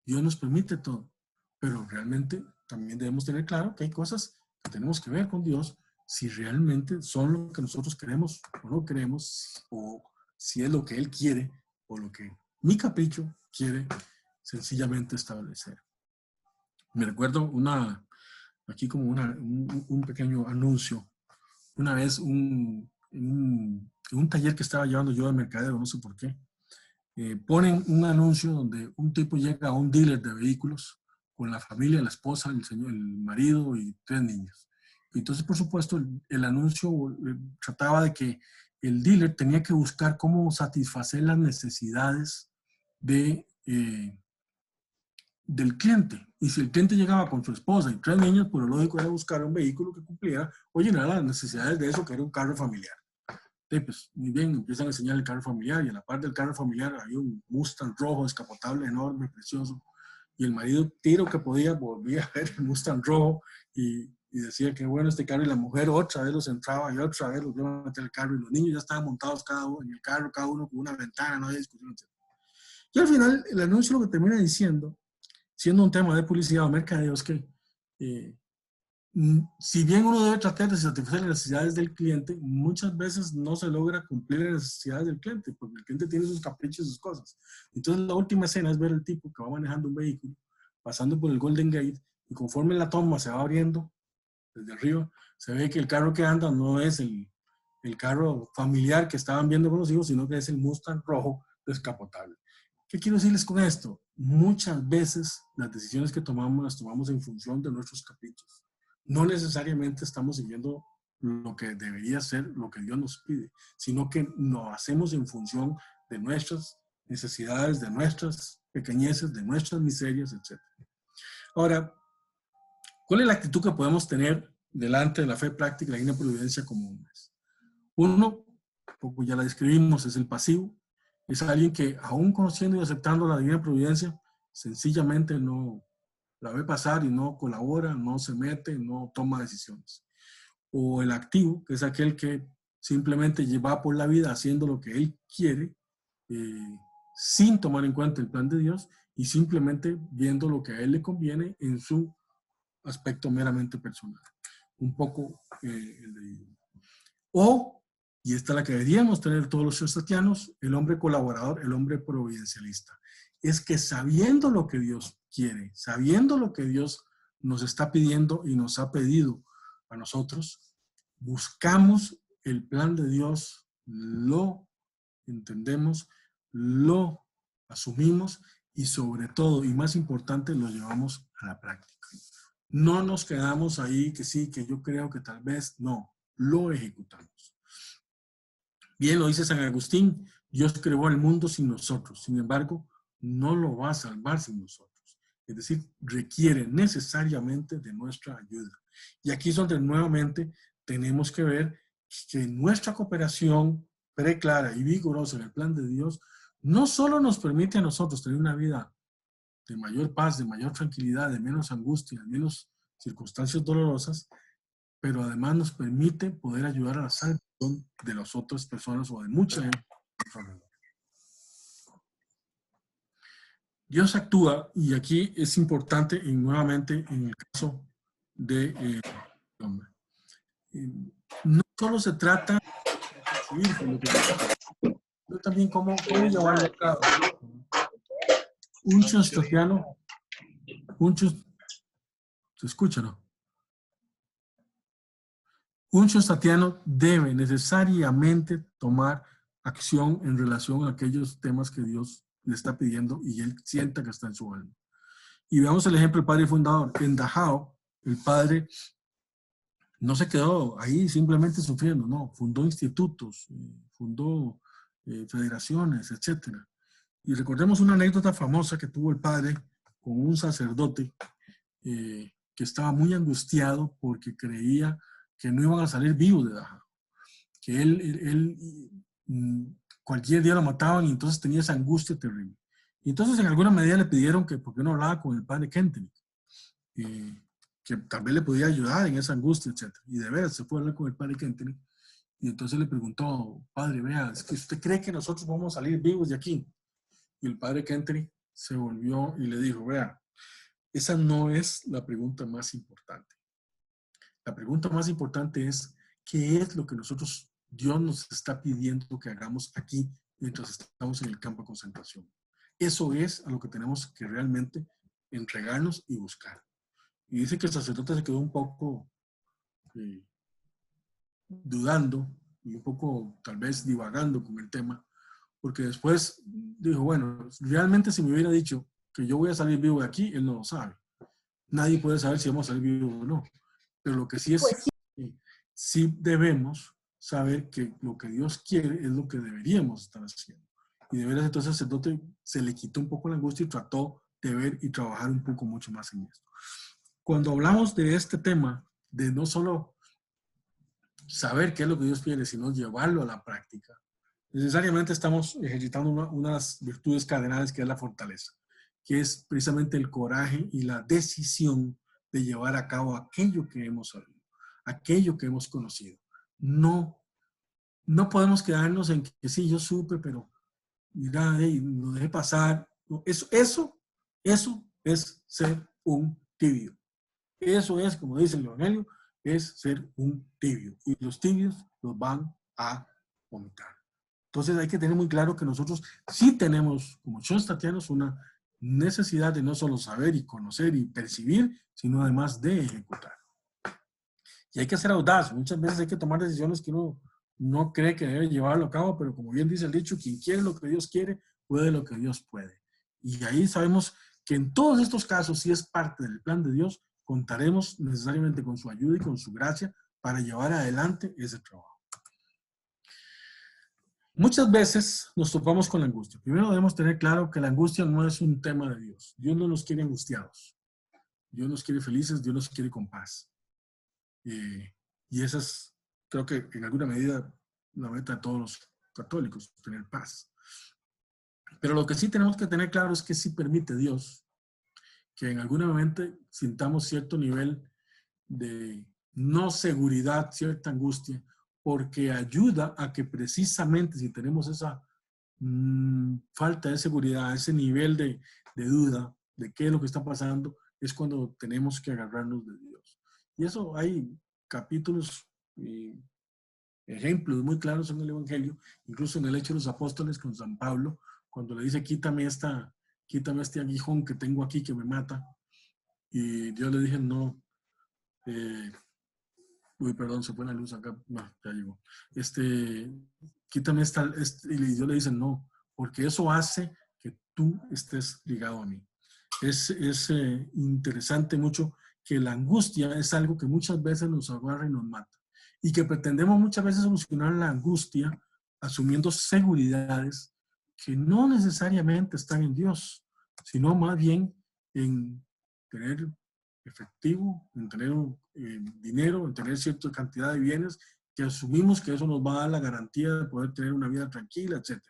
Dios nos permite todo, pero realmente también debemos tener claro que hay cosas que tenemos que ver con Dios si realmente son lo que nosotros queremos o no queremos, o si es lo que Él quiere o lo que mi capricho quiere sencillamente establecer. Me recuerdo aquí como un pequeño anuncio. Una vez en un taller que estaba llevando yo de mercadeo, no sé por qué, ponen un anuncio donde un tipo llega a un dealer de vehículos con la familia, la esposa, el marido y 3 niños. Entonces, por supuesto, el anuncio trataba de que el dealer tenía que buscar cómo satisfacer las necesidades del cliente. Y si el cliente llegaba con su esposa y 3 niños, pues lo lógico era buscar un vehículo que cumpliera o llenara las necesidades de eso, que era un carro familiar. Entonces, pues, muy bien, empiezan a enseñar el carro familiar, y a la par del carro familiar había un Mustang rojo, descapotable, enorme, precioso. Y el marido, tiro que podía, volvía a ver el Mustang rojo y decía que bueno este carro, y la mujer otra vez los entraba y otra vez los iba a meter el carro, y los niños ya estaban montados cada uno en el carro, cada uno con una ventana, no había discusión, etc. Y al final, el anuncio lo que termina diciendo, siendo un tema de publicidad o mercadeo, es que si bien uno debe tratar de satisfacer las necesidades del cliente, muchas veces no se logra cumplir las necesidades del cliente, porque el cliente tiene sus caprichos y sus cosas. Entonces la última escena es ver el tipo que va manejando un vehículo, pasando por el Golden Gate, y conforme la toma se va abriendo desde arriba, se ve que el carro que anda no es el carro familiar que estaban viendo con los hijos, sino que es el Mustang rojo descapotable. ¿Qué quiero decirles con esto? Muchas veces las decisiones que tomamos las tomamos en función de nuestros caprichos. No necesariamente estamos siguiendo lo que debería ser, lo que Dios nos pide, sino que lo hacemos en función de nuestras necesidades, de nuestras pequeñeces, de nuestras miserias, etc. Ahora, ¿cuál es la actitud que podemos tener delante de la fe práctica y la divina providencia como hombres? Uno, como ya la describimos, es el pasivo. Es alguien que, aún conociendo y aceptando la divina providencia, sencillamente no la ve pasar y no colabora, no se mete, no toma decisiones. O el activo, que es aquel que simplemente va por la vida haciendo lo que él quiere, sin tomar en cuenta el plan de Dios y simplemente viendo lo que a él le conviene en su aspecto meramente personal. Un poco el de... O, y esta es la que deberíamos tener todos los cristianos, el hombre colaborador, el hombre providencialista. Es que sabiendo lo que Dios quiere, sabiendo lo que Dios nos está pidiendo y nos ha pedido a nosotros, buscamos el plan de Dios, lo entendemos, lo asumimos y sobre todo, y más importante, lo llevamos a la práctica. No nos quedamos ahí que sí, que yo creo que tal vez, no, lo ejecutamos. Bien lo dice San Agustín, Dios creó el mundo sin nosotros, sin embargo, no lo va a salvar sin nosotros. Es decir, requiere necesariamente de nuestra ayuda. Y aquí es donde nuevamente tenemos que ver que nuestra cooperación preclara y vigorosa en el plan de Dios no solo nos permite a nosotros tener una vida de mayor paz, de mayor tranquilidad, de menos angustia, de menos circunstancias dolorosas, pero además nos permite poder ayudar a la salvación de las otras personas o de mucha gente. Dios actúa, y aquí es importante, y nuevamente en el caso de hombre. No solo se trata de recibir, pero también cómo llevarlo a cabo. Un chostatiano, ¿se escucha, no? Un chostatiano debe necesariamente tomar acción en relación a aquellos temas que Dios le está pidiendo y él sienta que está en su alma. Y veamos el ejemplo del padre fundador. En Dachau, el padre no se quedó ahí simplemente sufriendo, no, fundó institutos, fundó federaciones, etc. Y recordemos una anécdota famosa que tuvo el padre con un sacerdote que estaba muy angustiado porque creía que no iban a salir vivos de Dachau, que él cualquier día lo mataban, y entonces tenía esa angustia terrible. Y entonces en alguna medida le pidieron que por qué no hablaba con el padre Kentenich, que tal vez le podía ayudar en esa angustia, etc. Y de veras se fue a hablar con el padre Kentenich, y entonces le preguntó: padre, vea, ¿es que usted cree que nosotros vamos a salir vivos de aquí? Y el padre Kentenich se volvió y le dijo, vea, esa no es la pregunta más importante. La pregunta más importante es, ¿qué es lo que Dios nos está pidiendo que hagamos aquí mientras estamos en el campo de concentración? Eso es a lo que tenemos que realmente entregarnos y buscar. Y dice que el sacerdote se quedó un poco dudando y un poco tal vez divagando con el tema, porque después dijo, bueno, realmente si me hubiera dicho que yo voy a salir vivo de aquí, él no lo sabe. Nadie puede saber si vamos a salir vivos o no. Pero lo que sí es, Pues sí debemos saber que lo que Dios quiere es lo que deberíamos estar haciendo. Y de veras entonces el sacerdote se le quitó un poco la angustia y trató de ver y trabajar un poco mucho más en esto. Cuando hablamos de este tema, de no solo saber qué es lo que Dios quiere, sino llevarlo a la práctica, necesariamente estamos ejercitando una de las virtudes cardenales, que es la fortaleza, que es precisamente el coraje y la decisión de llevar a cabo aquello que hemos sabido, aquello que hemos conocido. No podemos quedarnos en que sí, yo supe, pero mira, lo dejé pasar. No, eso es ser un tibio. Eso es, como dice el Evangelio, es ser un tibio. Y los tibios los van a vomitar. Entonces hay que tener muy claro que nosotros sí tenemos, como shonstatianos, una necesidad de no solo saber y conocer y percibir, sino además de ejecutar. Y hay que ser audaz. Muchas veces hay que tomar decisiones que uno no cree que debe llevarlo a cabo, pero como bien dice el dicho, quien quiere lo que Dios quiere, puede lo que Dios puede. Y ahí sabemos que en todos estos casos, si es parte del plan de Dios, contaremos necesariamente con su ayuda y con su gracia para llevar adelante ese trabajo. Muchas veces nos topamos con la angustia. Primero debemos tener claro que la angustia no es un tema de Dios. Dios no nos quiere angustiados. Dios nos quiere felices, Dios nos quiere con paz. Y esa es, creo que en alguna medida, la meta de todos los católicos, tener paz. Pero lo que sí tenemos que tener claro es que sí permite Dios que en algún momento sintamos cierto nivel de no seguridad, cierta angustia, porque ayuda a que precisamente si tenemos esa falta de seguridad, ese nivel de duda de qué es lo que está pasando, es cuando tenemos que agarrarnos de Dios. Y eso hay capítulos y ejemplos muy claros en el Evangelio, incluso en el Hecho de los Apóstoles con San Pablo, cuando le dice, quítame este aguijón que tengo aquí que me mata. Y Dios le dije, no, uy, perdón, se fue la luz acá, no, ya llegó. Quítame y Dios le dice, no, porque eso hace que tú estés ligado a mí. Es interesante mucho que la angustia es algo que muchas veces nos agarra y nos mata. Y que pretendemos muchas veces solucionar la angustia asumiendo seguridades que no necesariamente están en Dios, sino más bien en tener efectivo, en tener dinero, en tener cierta cantidad de bienes que asumimos que eso nos va a dar la garantía de poder tener una vida tranquila, etc.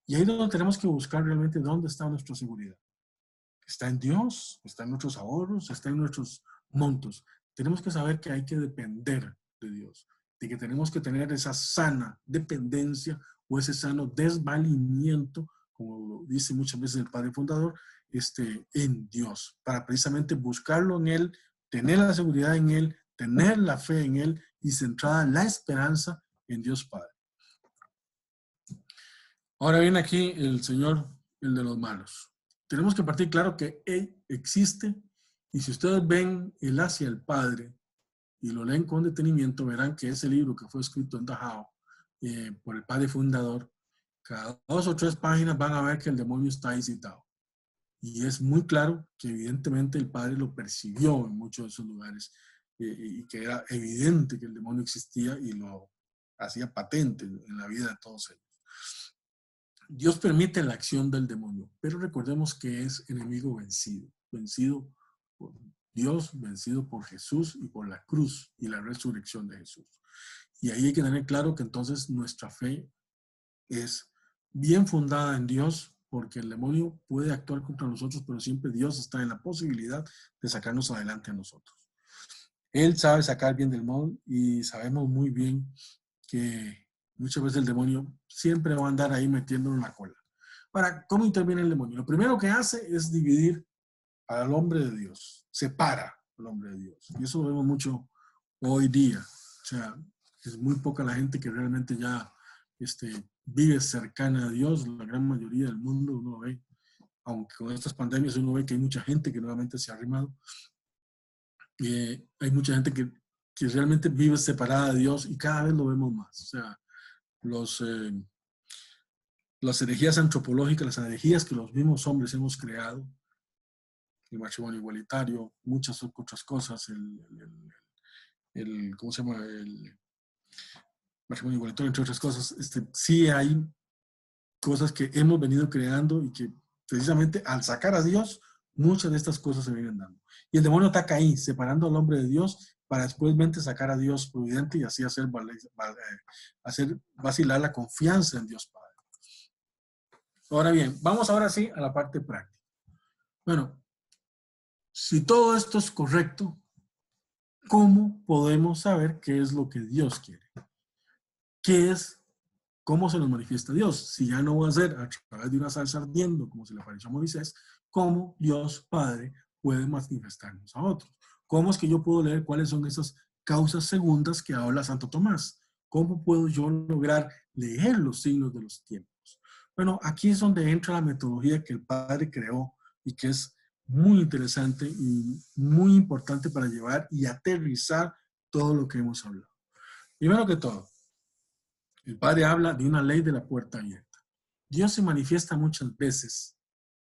Y ahí es donde tenemos que buscar realmente dónde está nuestra seguridad. Está en Dios, está en nuestros ahorros, está en nuestros montos. Tenemos que saber que hay que depender de Dios, de que tenemos que tener esa sana dependencia o ese sano desvalimiento, como dice muchas veces el Padre Fundador, en Dios, para precisamente buscarlo en Él, tener la seguridad en Él, tener la fe en Él y centrada la esperanza en Dios Padre. Ahora viene aquí el Señor, el de los malos. Tenemos que partir claro que Él existe, y si ustedes ven el Hacia el Padre y lo leen con detenimiento, verán que ese libro que fue escrito en Dachau por el Padre Fundador, cada 2 o 3 páginas van a ver que el demonio está ahí citado. Y es muy claro que evidentemente el Padre lo percibió en muchos de esos lugares y que era evidente que el demonio existía y lo hacía patente en la vida de todos ellos. Dios permite la acción del demonio, pero recordemos que es enemigo vencido, vencido por Dios, vencido por Jesús y por la cruz y la resurrección de Jesús. Y ahí hay que tener claro que entonces nuestra fe es bien fundada en Dios, porque el demonio puede actuar contra nosotros, pero siempre Dios está en la posibilidad de sacarnos adelante a nosotros. Él sabe sacar bien del mal y sabemos muy bien que muchas veces el demonio siempre va a andar ahí metiéndolo en la cola. ¿Cómo interviene el demonio? Lo primero que hace es dividir al hombre de Dios, separa al hombre de Dios. Y eso lo vemos mucho hoy día. O sea, es muy poca la gente que realmente ya vive cercana a Dios. La gran mayoría del mundo uno lo ve, aunque con estas pandemias uno ve que hay mucha gente que nuevamente se ha arrimado. Hay mucha gente que realmente vive separada de Dios y cada vez lo vemos más. O sea, las herejías antropológicas, las herejías que los mismos hombres hemos creado, el matrimonio igualitario, muchas otras cosas, ¿cómo se llama? El matrimonio igualitario, entre otras cosas, sí hay cosas que hemos venido creando y que precisamente al sacar a Dios, muchas de estas cosas se vienen dando. Y el demonio ataca ahí, separando al hombre de Dios para después sacar a Dios providente y así hacer vacilar la confianza en Dios Padre. Ahora bien, vamos ahora sí a la parte práctica. Bueno, si todo esto es correcto, ¿cómo podemos saber qué es lo que Dios quiere? ¿Cómo se nos manifiesta Dios? Si ya no va a ser a través de una salsa ardiendo, como se le apareció a Moisés, ¿cómo Dios Padre puede manifestarnos a otros? ¿Cómo es que yo puedo leer cuáles son esas causas segundas que habla Santo Tomás? ¿Cómo puedo yo lograr leer los signos de los tiempos? Bueno, aquí es donde entra la metodología que el Padre creó y que es muy interesante y muy importante para llevar y aterrizar todo lo que hemos hablado. Primero que todo, el Padre habla de una ley de la puerta abierta. Dios se manifiesta muchas veces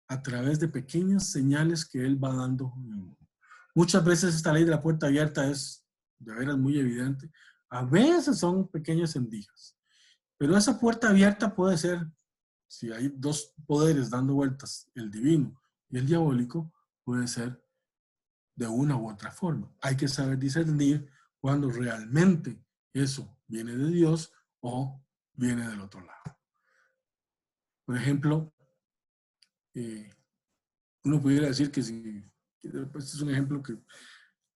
a través de pequeñas señales que Él va dando. Muchas veces esta ley de la puerta abierta es de veras muy evidente. A veces son pequeñas endijas. Pero esa puerta abierta puede ser, si hay dos poderes dando vueltas, el divino y el diabólico, puede ser de una u otra forma. Hay que saber discernir cuando realmente eso viene de Dios o viene del otro lado. Por ejemplo, uno pudiera decir que si, este es un ejemplo que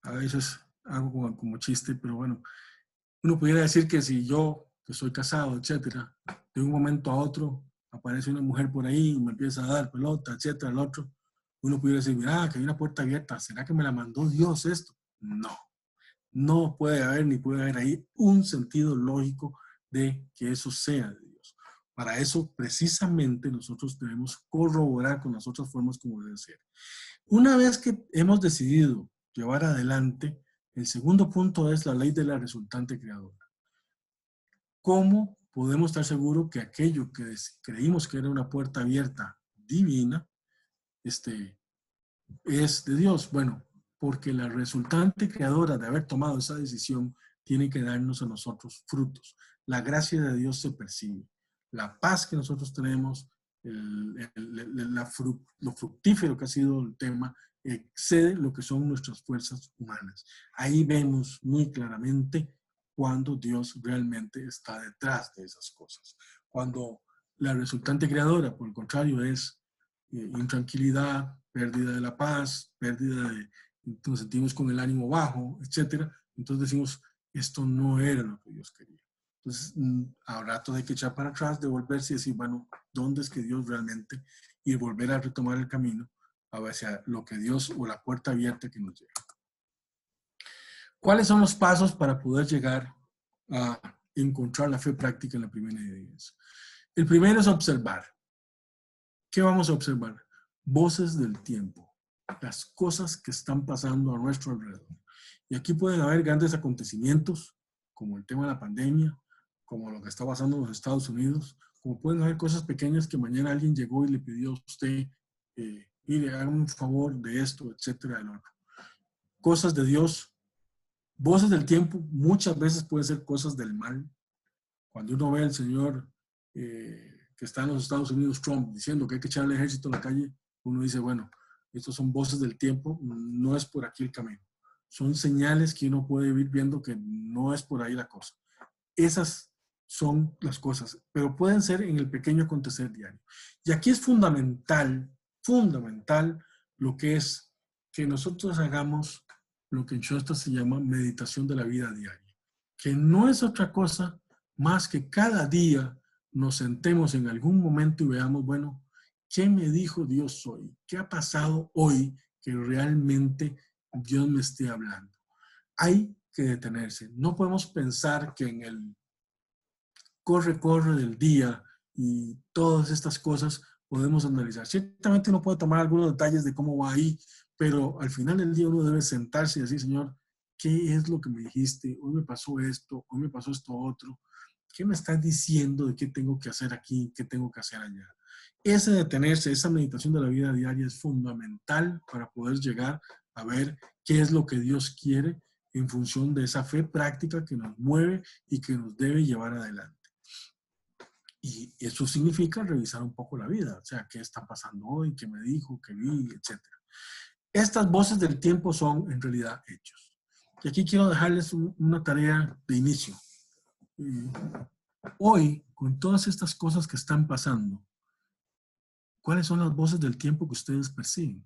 a veces hago como chiste, pero bueno, uno pudiera decir que si yo, que soy casado, etcétera, de un momento a otro aparece una mujer por ahí y me empieza a dar pelota, etcétera, el otro, uno pudiera decir, mira, que hay una puerta abierta, ¿será que me la mandó Dios esto? No, no puede haber ni puede haber ahí un sentido lógico de que eso sea de Dios. Para eso, precisamente, nosotros debemos corroborar con las otras formas como debe ser. Una vez que hemos decidido llevar adelante, el segundo punto es la ley de la resultante creadora. ¿Cómo podemos estar seguros que aquello que creímos que era una puerta abierta divina, es de Dios? Bueno, porque la resultante creadora de haber tomado esa decisión tiene que darnos a nosotros frutos. La gracia de Dios se percibe. La paz que nosotros tenemos, lo fructífero que ha sido el tema, excede lo que son nuestras fuerzas humanas. Ahí vemos muy claramente cuando Dios realmente está detrás de esas cosas. Cuando la resultante creadora, por el contrario, es intranquilidad, pérdida de la paz, nos sentimos con el ánimo bajo, etc. Entonces decimos, esto no era lo que Dios quería. Entonces, a rato hay que echar para atrás, devolverse y decir, bueno, ¿dónde es que Dios realmente? Y volver a retomar el camino hacia lo que Dios o la puerta abierta que nos lleva. ¿Cuáles son los pasos para poder llegar a encontrar la fe práctica en la primera iglesia? El primero es observar. ¿Qué vamos a observar? Voces del tiempo, las cosas que están pasando a nuestro alrededor. Y aquí pueden haber grandes acontecimientos, como el tema de la pandemia, como lo que está pasando en los Estados Unidos, como pueden haber cosas pequeñas que mañana alguien llegó y le pidió a usted, mire, haga un favor de esto, etcétera, del otro. Cosas de Dios, voces del tiempo, muchas veces pueden ser cosas del mal. Cuando uno ve al señor que está en los Estados Unidos, Trump, diciendo que hay que echar el ejército a la calle, uno dice, bueno, estos son voces del tiempo, no es por aquí el camino. Son señales que uno puede ir viendo que no es por ahí la cosa. Esas son las cosas, pero pueden ser en el pequeño acontecer diario. Y aquí es fundamental lo que es que nosotros hagamos lo que en Shostak se llama meditación de la vida diaria, que no es otra cosa más que cada día nos sentemos en algún momento y veamos, bueno, ¿Qué me dijo Dios hoy? ¿Qué ha pasado hoy que realmente Dios me esté hablando? Hay que detenerse. No podemos pensar que en el corre del día y todas estas cosas podemos analizar. Ciertamente uno puede tomar algunos detalles de cómo va ahí, pero al final del día uno debe sentarse y decir, Señor, ¿qué es lo que me dijiste? Hoy me pasó esto, hoy me pasó esto otro. ¿Qué me estás diciendo de qué tengo que hacer aquí, qué tengo que hacer allá? Ese detenerse, esa meditación de la vida diaria es fundamental para poder llegar a ver qué es lo que Dios quiere en función de esa fe práctica que nos mueve y que nos debe llevar adelante. Y eso significa revisar un poco la vida, o sea, qué está pasando hoy, qué me dijo, qué vi, etc. Estas voces del tiempo son en realidad hechos. Y aquí quiero dejarles una tarea de inicio. Hoy, con todas estas cosas que están pasando, ¿cuáles son las voces del tiempo que ustedes perciben?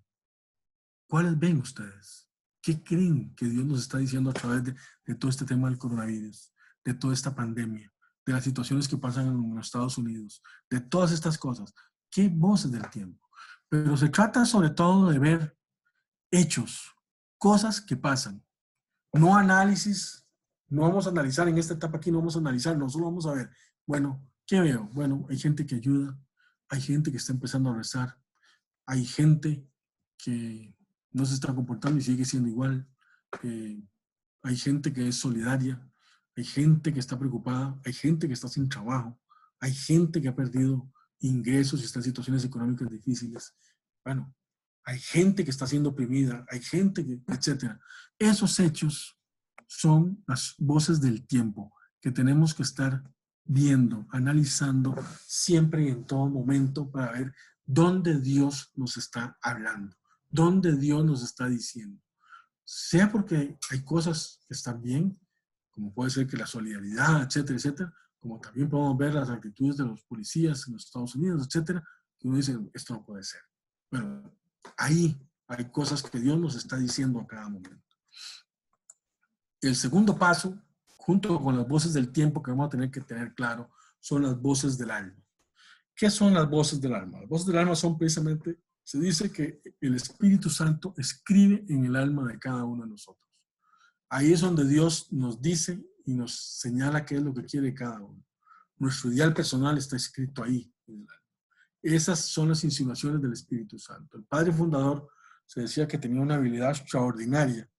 ¿Cuáles ven ustedes? ¿Qué creen que Dios nos está diciendo a través de todo este tema del coronavirus, de toda esta pandemia, de las situaciones que pasan en los Estados Unidos, de todas estas cosas? ¿Qué voces del tiempo? Pero se trata sobre todo de ver hechos, cosas que pasan. No análisis, no vamos a analizar en esta etapa aquí, no vamos a analizar, no solo vamos a ver, bueno, ¿qué veo? Bueno, hay gente que ayuda, hay gente que está empezando a rezar, hay gente que no se está comportando y sigue siendo igual, hay gente que es solidaria, hay gente que está preocupada, hay gente que está sin trabajo, hay gente que ha perdido ingresos y está en situaciones económicas difíciles. Bueno, hay gente que está siendo oprimida, hay gente que, etcétera. Esos hechos son las voces del tiempo que tenemos que estar viendo, analizando siempre y en todo momento para ver dónde Dios nos está hablando, dónde Dios nos está diciendo. Sea porque hay cosas que están bien, como puede ser que la solidaridad, etcétera, etcétera, como también podemos ver las actitudes de los policías en los Estados Unidos, etcétera, que uno dice, esto no puede ser. Bueno, ahí hay cosas que Dios nos está diciendo a cada momento. El segundo paso, junto con las voces del tiempo que vamos a tener que tener claro, son las voces del alma. ¿Qué son las voces del alma? Las voces del alma son precisamente, se dice que el Espíritu Santo escribe en el alma de cada uno de nosotros. Ahí es donde Dios nos dice y nos señala qué es lo que quiere cada uno. Nuestro ideal personal está escrito ahí en el alma. Esas son las insinuaciones del Espíritu Santo. El padre fundador se decía que tenía una habilidad extraordinaria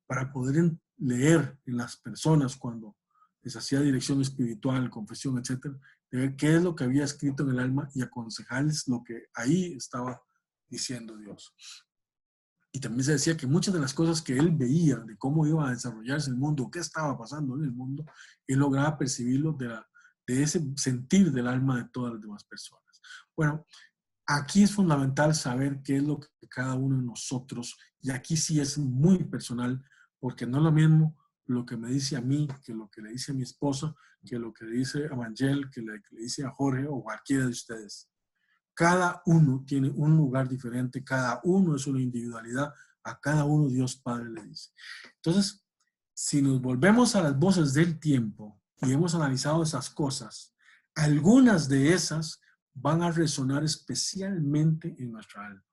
para poder leer en las personas cuando les hacía dirección espiritual, confesión, etcétera, de ver qué es lo que había escrito en el alma y aconsejarles lo que ahí estaba diciendo Dios. Y también se decía que muchas de las cosas que él veía de cómo iba a desarrollarse el mundo, qué estaba pasando en el mundo, él lograba percibirlo de ese sentir del alma de todas las demás personas. Bueno, aquí es fundamental saber qué es lo que cada uno de nosotros, y aquí sí es muy personal, porque no es lo mismo lo que me dice a mí, que lo que le dice a mi esposa, que lo que le dice a Mangel, que le dice a Jorge o cualquiera de ustedes. Cada uno tiene un lugar diferente, cada uno es una individualidad, a cada uno Dios Padre le dice. Entonces, si nos volvemos a las voces del tiempo y hemos analizado esas cosas, algunas de esas van a resonar especialmente en nuestra alma.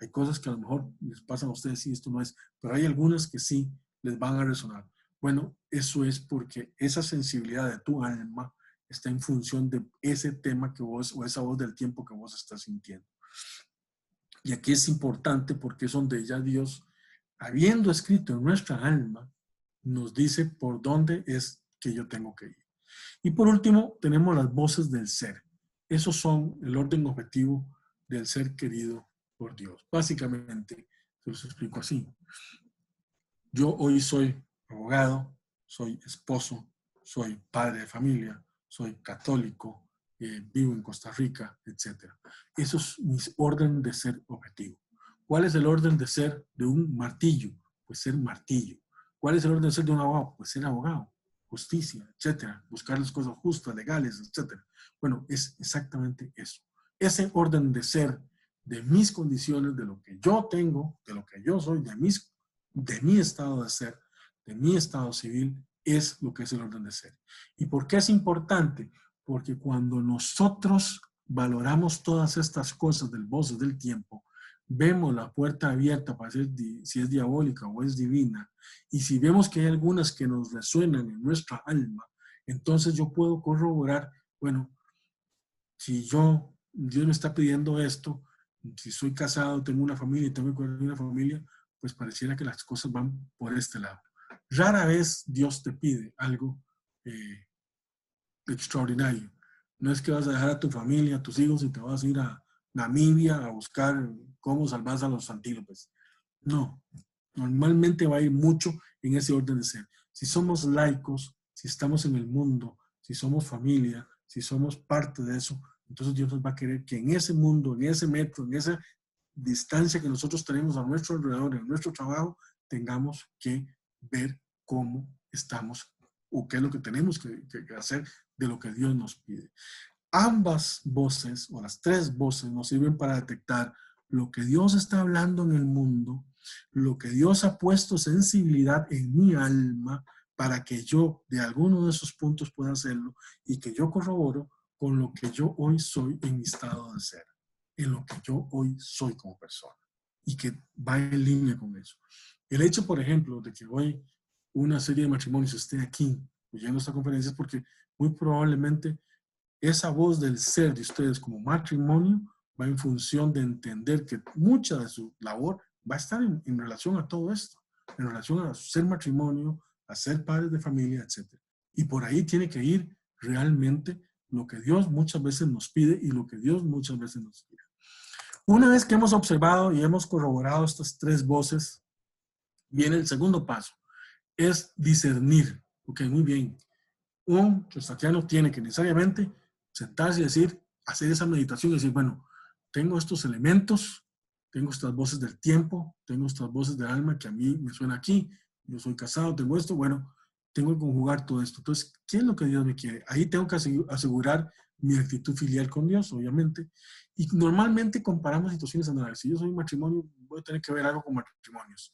Hay cosas que a lo mejor les pasan a ustedes y esto no es, pero hay algunas que sí les van a resonar. Bueno, eso es porque esa sensibilidad de tu alma está en función de ese tema que vos, o esa voz del tiempo que vos estás sintiendo. Y aquí es importante porque es donde ya Dios, habiendo escrito en nuestra alma, nos dice por dónde es que yo tengo que ir. Y por último, tenemos las voces del ser. Esos son el orden objetivo del ser querido por Dios. Básicamente, se los explico así. Yo hoy soy abogado, soy esposo, soy padre de familia, soy católico, vivo en Costa Rica, etc. Eso es mi orden de ser objetivo. ¿Cuál es el orden de ser de un martillo? Pues ser martillo. ¿Cuál es el orden de ser de un abogado? Pues ser abogado. Justicia, etcétera, buscar las cosas justas, legales, etcétera. Bueno, es exactamente eso. Ese orden de ser, de mis condiciones, de lo que yo tengo, de lo que yo soy, de mi estado de ser, de mi estado civil, es lo que es el orden de ser. ¿Y por qué es importante? Porque cuando nosotros valoramos todas estas cosas del voces del tiempo, vemos la puerta abierta para ver si es diabólica o es divina, y si vemos que hay algunas que nos resuenan en nuestra alma, entonces yo puedo corroborar, bueno, si Dios me está pidiendo esto, si soy casado, tengo una familia y tengo que cuidar de una familia, pues pareciera que las cosas van por este lado. Rara vez Dios te pide algo extraordinario. No es que vas a dejar a tu familia, a tus hijos y te vas a ir a Namibia a buscar cómo salvar a los antílopes. No, normalmente va a ir mucho en ese orden de ser. Si somos laicos, si estamos en el mundo, si somos familia, si somos parte de eso, entonces Dios nos va a querer que en ese mundo, en ese metro, en esa distancia que nosotros tenemos a nuestro alrededor, en nuestro trabajo, tengamos que ver cómo estamos o qué es lo que tenemos que hacer de lo que Dios nos pide. Ambas voces, o las tres voces, nos sirven para detectar lo que Dios está hablando en el mundo, lo que Dios ha puesto sensibilidad en mi alma para que yo de alguno de esos puntos pueda hacerlo y que yo corroboro con lo que yo hoy soy en mi estado de ser, en lo que yo hoy soy como persona y que va en línea con eso. El hecho, por ejemplo, de que hoy una serie de matrimonios esté aquí oyendo esta conferencia es porque muy probablemente esa voz del ser de ustedes como matrimonio va en función de entender que mucha de su labor va a estar en relación a todo esto, en relación a ser matrimonio, a ser padres de familia, etc. Y por ahí tiene que ir realmente lo que Dios muchas veces nos pide y lo que Dios muchas veces nos pide. Una vez que hemos observado y hemos corroborado estas tres voces, viene el segundo paso, es discernir. Ok, muy bien. Un chostatiano tiene que necesariamente sentarse y decir, hacer esa meditación y decir, bueno, tengo estos elementos, tengo estas voces del tiempo, tengo estas voces del alma que a mí me suena aquí, yo soy casado, tengo esto, bueno, tengo que conjugar todo esto. Entonces, ¿qué es lo que Dios me quiere? Ahí tengo que asegurar mi actitud filial con Dios, obviamente. Y normalmente comparamos situaciones análogas. Si yo soy un matrimonio, voy a tener que ver algo con matrimonios.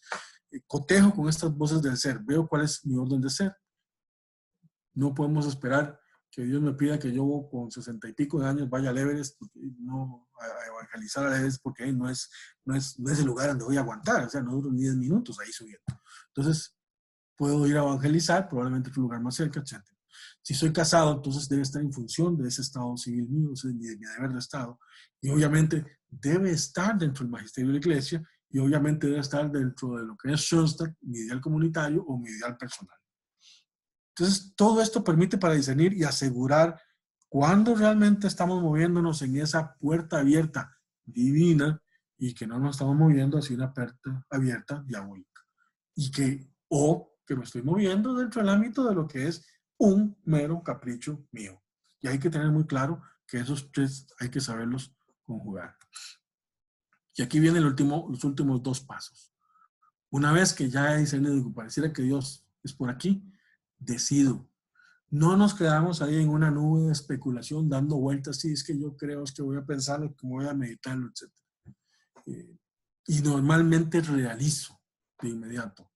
Cotejo con estas voces del ser, veo cuál es mi orden de ser. No podemos esperar que Dios me pida que yo con 60 y pico de años vaya al Everest, no a evangelizar al Everest, porque ahí no es el lugar donde voy a aguantar, o sea, no duro ni 10 minutos ahí subiendo. Entonces, puedo ir a evangelizar, probablemente a otro lugar más cerca, etc. Si soy casado, entonces debe estar en función de ese estado civil mío, de mi deber de estado, y obviamente debe estar dentro del magisterio de la iglesia, y obviamente debe estar dentro de lo que es Schoenstatt, mi ideal comunitario o mi ideal personal. Entonces, todo esto permite para discernir y asegurar cuándo realmente estamos moviéndonos en esa puerta abierta divina y que no nos estamos moviendo hacia una puerta abierta diabólica. O que me estoy moviendo dentro del ámbito de lo que es un mero capricho mío. Y hay que tener muy claro que esos tres hay que saberlos conjugar. Y aquí vienen los últimos dos pasos. Una vez que ya he discernido y pareciera que Dios es por aquí, decido. No nos quedamos ahí en una nube de especulación dando vueltas, sí, es que yo creo, es que voy a pensarlo, que voy a meditarlo, etc. Y normalmente realizo de inmediato.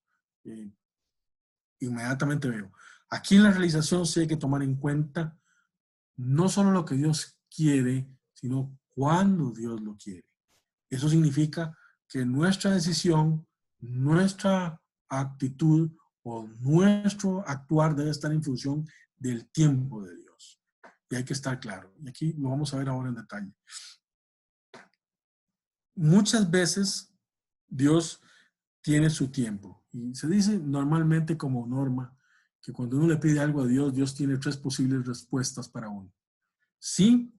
Inmediatamente veo. Aquí en la realización sí hay que tomar en cuenta no solo lo que Dios quiere, sino cuándo Dios lo quiere. Eso significa que nuestra decisión, nuestra actitud o nuestro actuar debe estar en función del tiempo de Dios. Y hay que estar claro. Y aquí lo vamos a ver ahora en detalle. Muchas veces Dios tiene su tiempo. Y se dice normalmente como norma que cuando uno le pide algo a Dios, Dios tiene tres posibles respuestas para uno. Sí,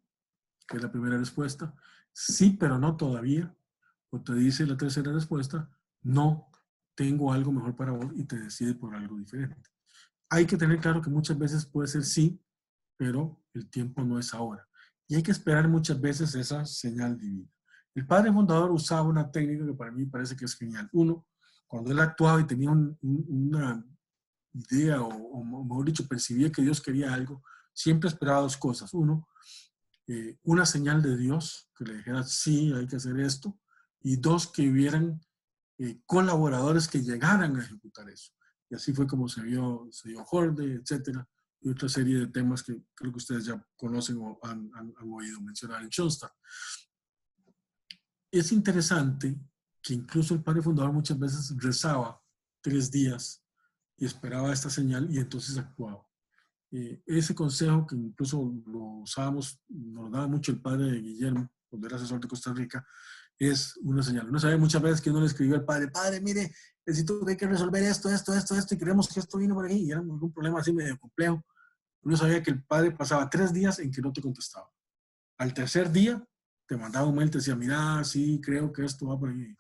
que es la primera respuesta. Sí, pero no todavía. O te dice la tercera respuesta, no, tengo algo mejor para vos y te decide por algo diferente. Hay que tener claro que muchas veces puede ser sí, pero el tiempo no es ahora. Y hay que esperar muchas veces esa señal divina. El padre fundador usaba una técnica que para mí parece que es genial. Uno, cuando él actuaba y tenía una idea, o mejor dicho, percibía que Dios quería algo, siempre esperaba dos cosas. Uno, una señal de Dios que le dijera, sí, hay que hacer esto. Y dos, que hubieran colaboradores que llegaran a ejecutar eso. Y así fue como se dio Horde, etcétera, y otra serie de temas que creo que ustedes ya conocen o han oído mencionar en Schoenstatt. Es interesante que incluso el padre fundador muchas veces rezaba 3 días y esperaba esta señal y entonces actuaba. Ese consejo que incluso lo usábamos, nos daba mucho el padre Guillermo, cuando era asesor de Costa Rica, es una señal. Uno sabe muchas veces que uno le escribió al padre, padre, mire, necesito que hay que resolver esto, y creemos que esto vino por aquí, y era algún problema así medio complejo. Uno sabía que el padre pasaba 3 días en que no te contestaba. Al tercer día, te mandaba un mail, te decía, mira, sí, creo que esto va por aquí.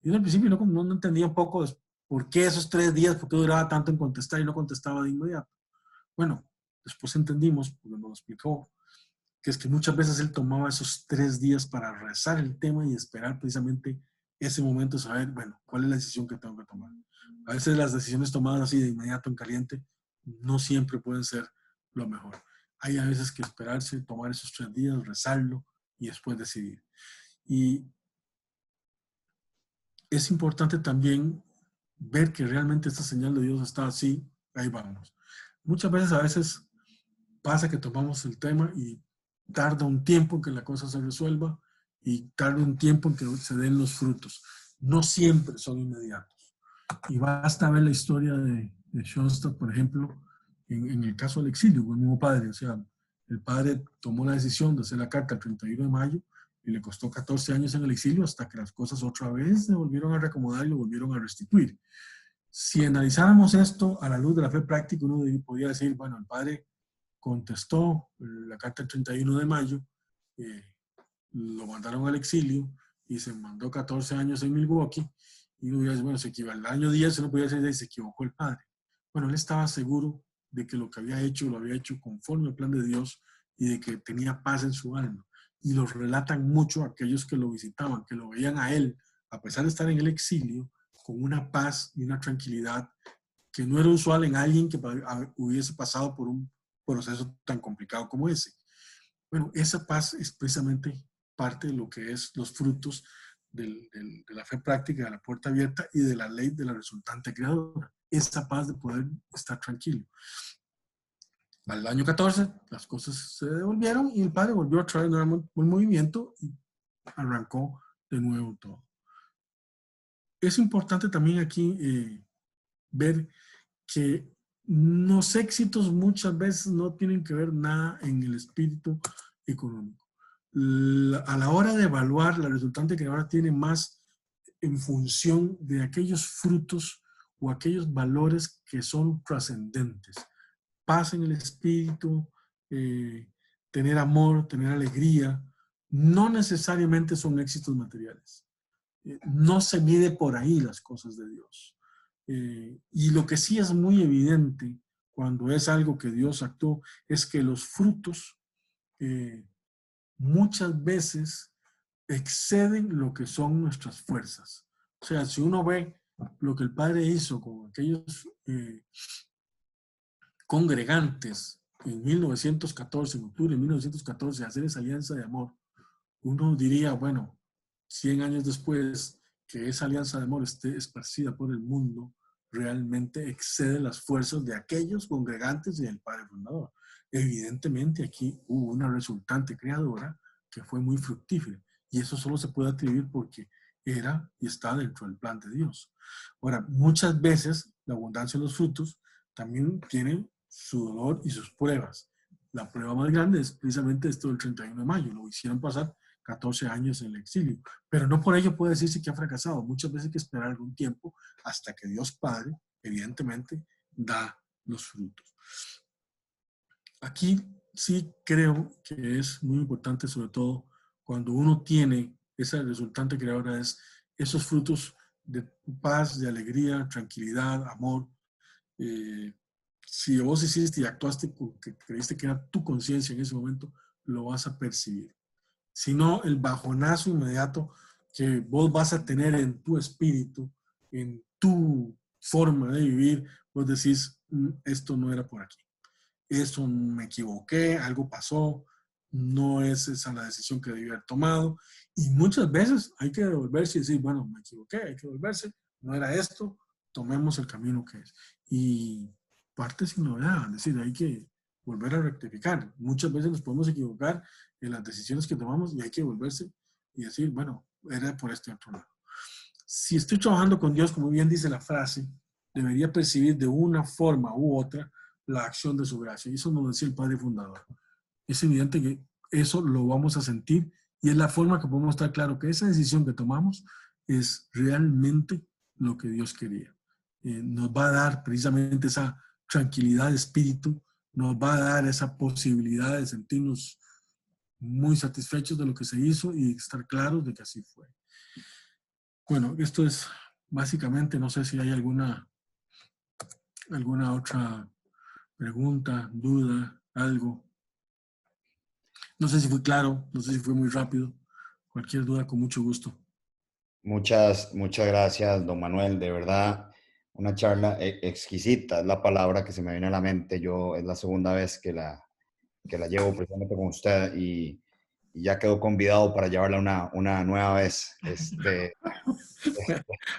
Y uno al principio no entendía un poco por qué esos 3 días, por qué duraba tanto en contestar y no contestaba de inmediato. Bueno, después entendimos, porque nos lo explicó, que es que muchas veces él tomaba esos 3 días para rezar el tema y esperar precisamente ese momento, saber, bueno, cuál es la decisión que tengo que tomar. A veces las decisiones tomadas así de inmediato en caliente no siempre pueden ser lo mejor. Hay a veces que esperarse, tomar esos 3 días, rezarlo y después decidir. Y es importante también ver que realmente esta señal de Dios está así, ahí vamos. Muchas veces pasa que tomamos el tema y tarda un tiempo en que la cosa se resuelva y tarda un tiempo en que se den los frutos. No siempre son inmediatos. Y basta ver la historia de Schoenstatt, por ejemplo, en el caso del exilio, con el mismo padre. O sea, el padre tomó la decisión de hacer la carta el 31 de mayo y le costó 14 años en el exilio hasta que las cosas otra vez se volvieron a reacomodar y lo volvieron a restituir. Si analizáramos esto a la luz de la fe práctica, uno podría decir, bueno, el padre contestó la carta el 31 de mayo, lo mandaron al exilio y se mandó 14 años en Milwaukee, y uno dice, bueno, se equivocó. El año 10 uno podía decir, se equivocó el padre. Bueno, él estaba seguro de que lo que había hecho, lo había hecho conforme al plan de Dios y de que tenía paz en su alma. Y los relatan mucho aquellos que lo visitaban, que lo veían a él, a pesar de estar en el exilio, con una paz y una tranquilidad que no era usual en alguien que hubiese pasado por un proceso tan complicado como ese. Bueno, esa paz es precisamente parte de lo que es los frutos de la fe práctica, de la puerta abierta y de la ley de la resultante creadora. Esa paz de poder estar tranquilo. Al año 14, las cosas se devolvieron y el padre volvió a traer nuevamente un movimiento y arrancó de nuevo todo. Es importante también aquí ver que los éxitos muchas veces no tienen que ver nada en el espíritu económico. A la hora de evaluar, la resultante creadora tiene más en función de aquellos frutos o aquellos valores que son trascendentes. Paz en el espíritu, tener amor, tener alegría, no necesariamente son éxitos materiales. No se mide por ahí las cosas de Dios. Y lo que sí es muy evidente cuando es algo que Dios actuó es que los frutos muchas veces exceden lo que son nuestras fuerzas. O sea, si uno ve lo que el Padre hizo con aquellos congregantes en 1914, en octubre de 1914, hacer esa alianza de amor, uno diría, bueno, 100 años después, que esa alianza de amor esté esparcida por el mundo, realmente excede las fuerzas de aquellos congregantes y del Padre Fundador. Evidentemente aquí hubo una resultante creadora que fue muy fructífera, y eso solo se puede atribuir porque era y está dentro del plan de Dios. Ahora, muchas veces la abundancia de los frutos también tiene su dolor y sus pruebas. La prueba más grande es precisamente esto del 31 de mayo. Lo hicieron pasar 14 años en el exilio, pero no por ello puede decirse que ha fracasado. Muchas veces hay que esperar algún tiempo hasta que Dios Padre, evidentemente, da los frutos. Aquí sí creo que es muy importante, sobre todo cuando uno tiene esa resultante creadora, es esos frutos de paz, de alegría, tranquilidad, amor. Si vos hiciste y actuaste porque creíste que era tu conciencia en ese momento, lo vas a percibir. Sino el bajonazo inmediato que vos vas a tener en tu espíritu, en tu forma de vivir, vos decís, esto no era por aquí, esto me equivoqué, algo pasó, no es esa la decisión que debí haber tomado. Y muchas veces hay que devolverse y decir, bueno, me equivoqué, hay que devolverse, no era esto, tomemos el camino que es. Y parte sin novedad, es decir, hay que volver a rectificar. Muchas veces nos podemos equivocar en las decisiones que tomamos y hay que volverse y decir, bueno, era por este otro lado. Si estoy trabajando con Dios, como bien dice la frase, debería percibir de una forma u otra la acción de su gracia. Y eso nos decía el Padre Fundador. Es evidente que eso lo vamos a sentir y es la forma que podemos estar claro que esa decisión que tomamos es realmente lo que Dios quería. Nos va a dar precisamente esa tranquilidad de espíritu, nos va a dar esa posibilidad de sentirnos muy satisfechos de lo que se hizo y estar claros de que así fue. Bueno, esto es básicamente, no sé si hay alguna otra pregunta, duda, algo. No sé si fue claro, no sé si fue muy rápido. Cualquier duda, con mucho gusto. Muchas gracias, don Manuel. De verdad, una charla exquisita, es la palabra que se me viene a la mente. Es la segunda vez que la llevo precisamente con usted y ya quedó convidado para llevarla una nueva vez.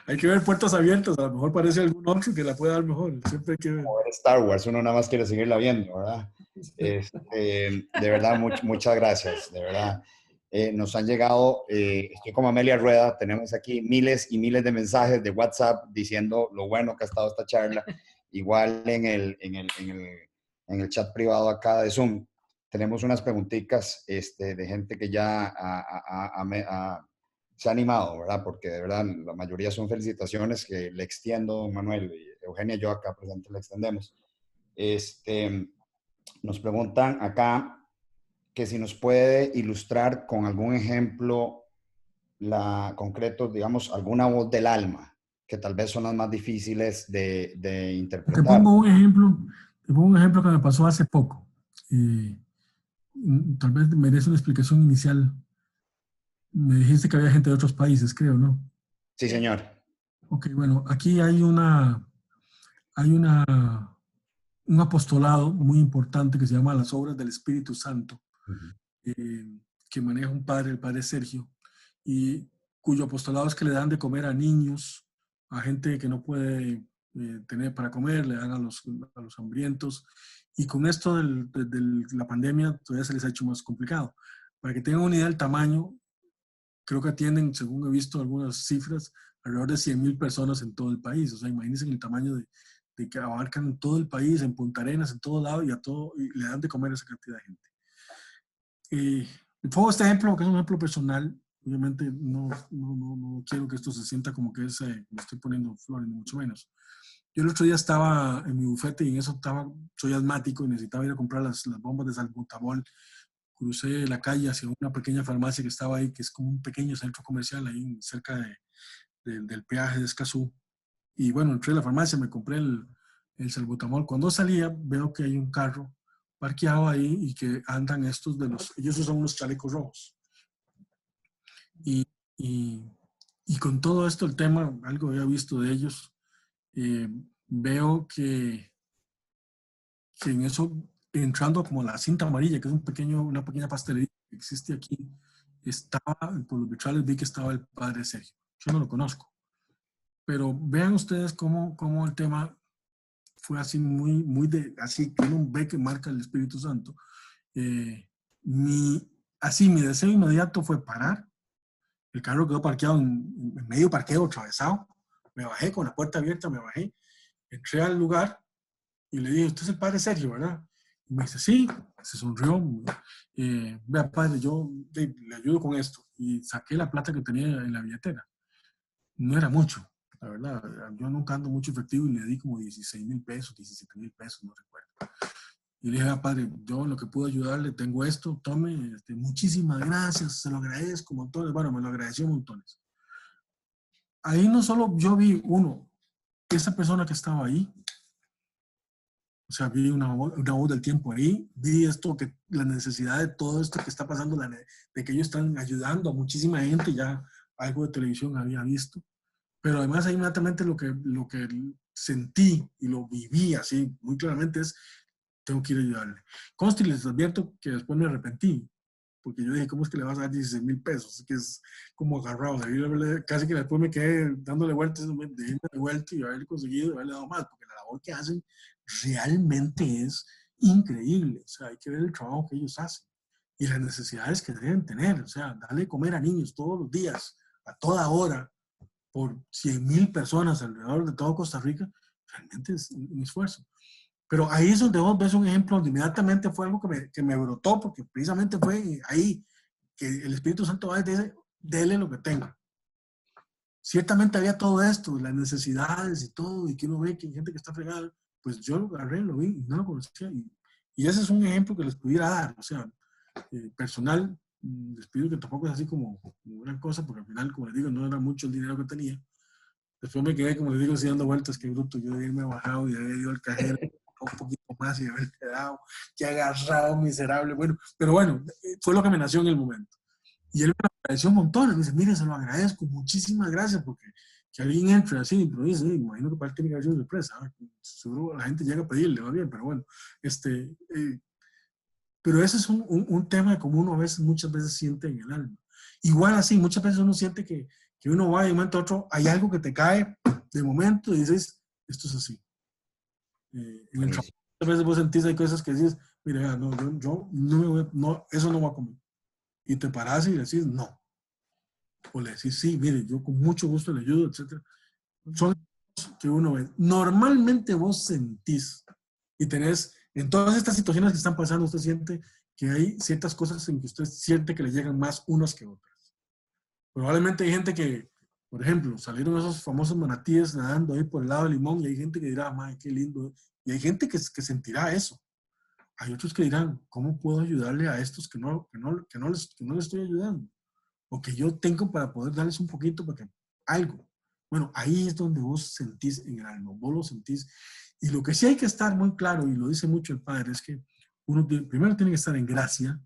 Hay que ver puertas abiertas, a lo mejor parece algún otro que la pueda dar mejor. Siempre hay que ver. Como ver Star Wars, uno nada más quiere seguirla viendo, ¿verdad? De verdad, muchas gracias, de verdad. Nos han llegado, estoy como Amelia Rueda, tenemos aquí miles y miles de mensajes de WhatsApp diciendo lo bueno que ha estado esta charla. Igual en el chat privado acá de Zoom, tenemos unas preguntitas de gente que ya se ha animado, ¿verdad? Porque de verdad la mayoría son felicitaciones que le extiendo, don Manuel, y Eugenia y yo acá presente le extendemos. Nos preguntan acá que si nos puede ilustrar con algún ejemplo concreto, digamos, alguna voz del alma, que tal vez son las más difíciles de interpretar. Te pongo un ejemplo que me pasó hace poco. Tal vez merece una explicación inicial. Me dijiste que había gente de otros países, creo, ¿no? Sí, señor. Ok, bueno, aquí hay un apostolado muy importante que se llama Las Obras del Espíritu Santo, que maneja un padre, el padre Sergio, y cuyo apostolado es que le dan de comer a niños, a gente que no puede tener para comer, le dan a los hambrientos, y con esto de la pandemia todavía se les ha hecho más complicado. Para que tengan una idea del tamaño, creo que atienden, según he visto algunas cifras, alrededor de 100,000 personas en todo el país. O sea, imagínense el tamaño de que abarcan todo el país, en Punta Arenas, en todo lado, y le dan de comer a esa cantidad de gente. Pongo este ejemplo, que es un ejemplo personal. Obviamente no quiero que esto se sienta como que me estoy poniendo flores, ni mucho menos. Yo el otro día estaba en mi bufete y en eso soy asmático y necesitaba ir a comprar las bombas de salbutamol. Crucé la calle hacia una pequeña farmacia que estaba ahí, que es como un pequeño centro comercial ahí cerca del peaje de Escazú. Y bueno, entré a la farmacia, me compré el salbutamol. Cuando salía, veo que hay un carro parqueado ahí y que andan ellos usan unos chalecos rojos. Y con todo esto, el tema, algo había visto de ellos, veo que en eso, entrando como la cinta amarilla, que es una pequeña pastelería que existe aquí, por los vitrales vi que estaba el padre Sergio. Yo no lo conozco. Pero vean ustedes cómo el tema fue así así que uno ve que marca el Espíritu Santo. Mi deseo inmediato fue parar. El carro quedó parqueado en medio parqueo, atravesado. Me bajé con la puerta abierta, entré al lugar y le dije, usted es el padre Sergio, ¿verdad? Y me dice, sí, se sonrió. Vea, padre, yo le ayudo con esto. Y saqué la plata que tenía en la billetera. No era mucho, la verdad. Yo nunca ando mucho efectivo y le di como 16,000 pesos, 17,000 pesos, no recuerdo. Y le dije, padre, yo lo que puedo ayudarle, tengo esto, tome, muchísimas gracias, se lo agradezco montones. Bueno, me lo agradeció montones. Ahí no solo yo vi, esa persona que estaba ahí, o sea, vi una voz del tiempo ahí, vi la necesidad de todo esto que está pasando, de que ellos están ayudando a muchísima gente, ya algo de televisión había visto, pero además ahí inmediatamente lo que sentí y lo viví así muy claramente es, tengo que ir a ayudarle. Conste, les advierto que después me arrepentí, porque yo dije, ¿cómo es que le vas a dar 16,000 pesos? Que es como agarrado. Casi que después me quedé dándole vueltas, de irme de vuelta y haberle conseguido, haberle dado más, porque la labor que hacen realmente es increíble. O sea, hay que ver el trabajo que ellos hacen y las necesidades que deben tener. O sea, darle de comer a niños todos los días, a toda hora, por 100,000 personas alrededor de todo Costa Rica, realmente es un esfuerzo. Pero ahí es donde vos ves un ejemplo donde inmediatamente fue algo que me brotó, porque precisamente fue ahí que el Espíritu Santo va y dice, dele lo que tenga. Ciertamente había todo esto, las necesidades y todo, y que uno ve que hay gente que está fregada, pues yo lo agarré, lo vi y no lo conocía. Y ese es un ejemplo que les pudiera dar, o sea, personal, les pido que tampoco es así como gran cosa, porque al final, como les digo, no era mucho el dinero que tenía. Después me quedé, como les digo, así dando vueltas, qué bruto, yo de irme bajado y de haber ido al cajero un poquito más y de haberle dado, que agarrado, miserable, bueno, pero bueno, fue lo que me nació en el momento. Y él me agradeció un montón, me dice, mire, se lo agradezco, muchísimas gracias, porque que alguien entre así, improvisa, imagino que para él tiene que haber sido sorpresa, seguro la gente llega a pedirle, va bien, pero bueno, pero ese es un tema que como uno a veces, muchas veces siente en el alma. Igual así, muchas veces uno siente que uno va de un momento a otro, hay algo que te cae de momento y dices, esto es así. En el trabajo, muchas veces vos sentís, hay cosas que dices, mira, no, yo no me voy, no, eso no va a comer. Y te parás y decís, no. O le decís, sí, mire, yo con mucho gusto le ayudo, etc. Son cosas que uno ve. Normalmente vos sentís y tenés, en todas estas situaciones que están pasando, usted siente que hay ciertas cosas en que usted siente que le llegan más unas que otras. Probablemente hay gente que, por ejemplo, salieron esos famosos manatíes nadando ahí por el lado del Limón y hay gente que dirá, madre, qué lindo. Y hay gente que sentirá eso. Hay otros que dirán, ¿cómo puedo ayudarle a estos que no les estoy ayudando? O que yo tengo para poder darles un poquito para que algo. Bueno, ahí es donde vos sentís en el alma, vos lo sentís. Y lo que sí hay que estar muy claro, y lo dice mucho el Padre, es que uno primero tiene que estar en gracia,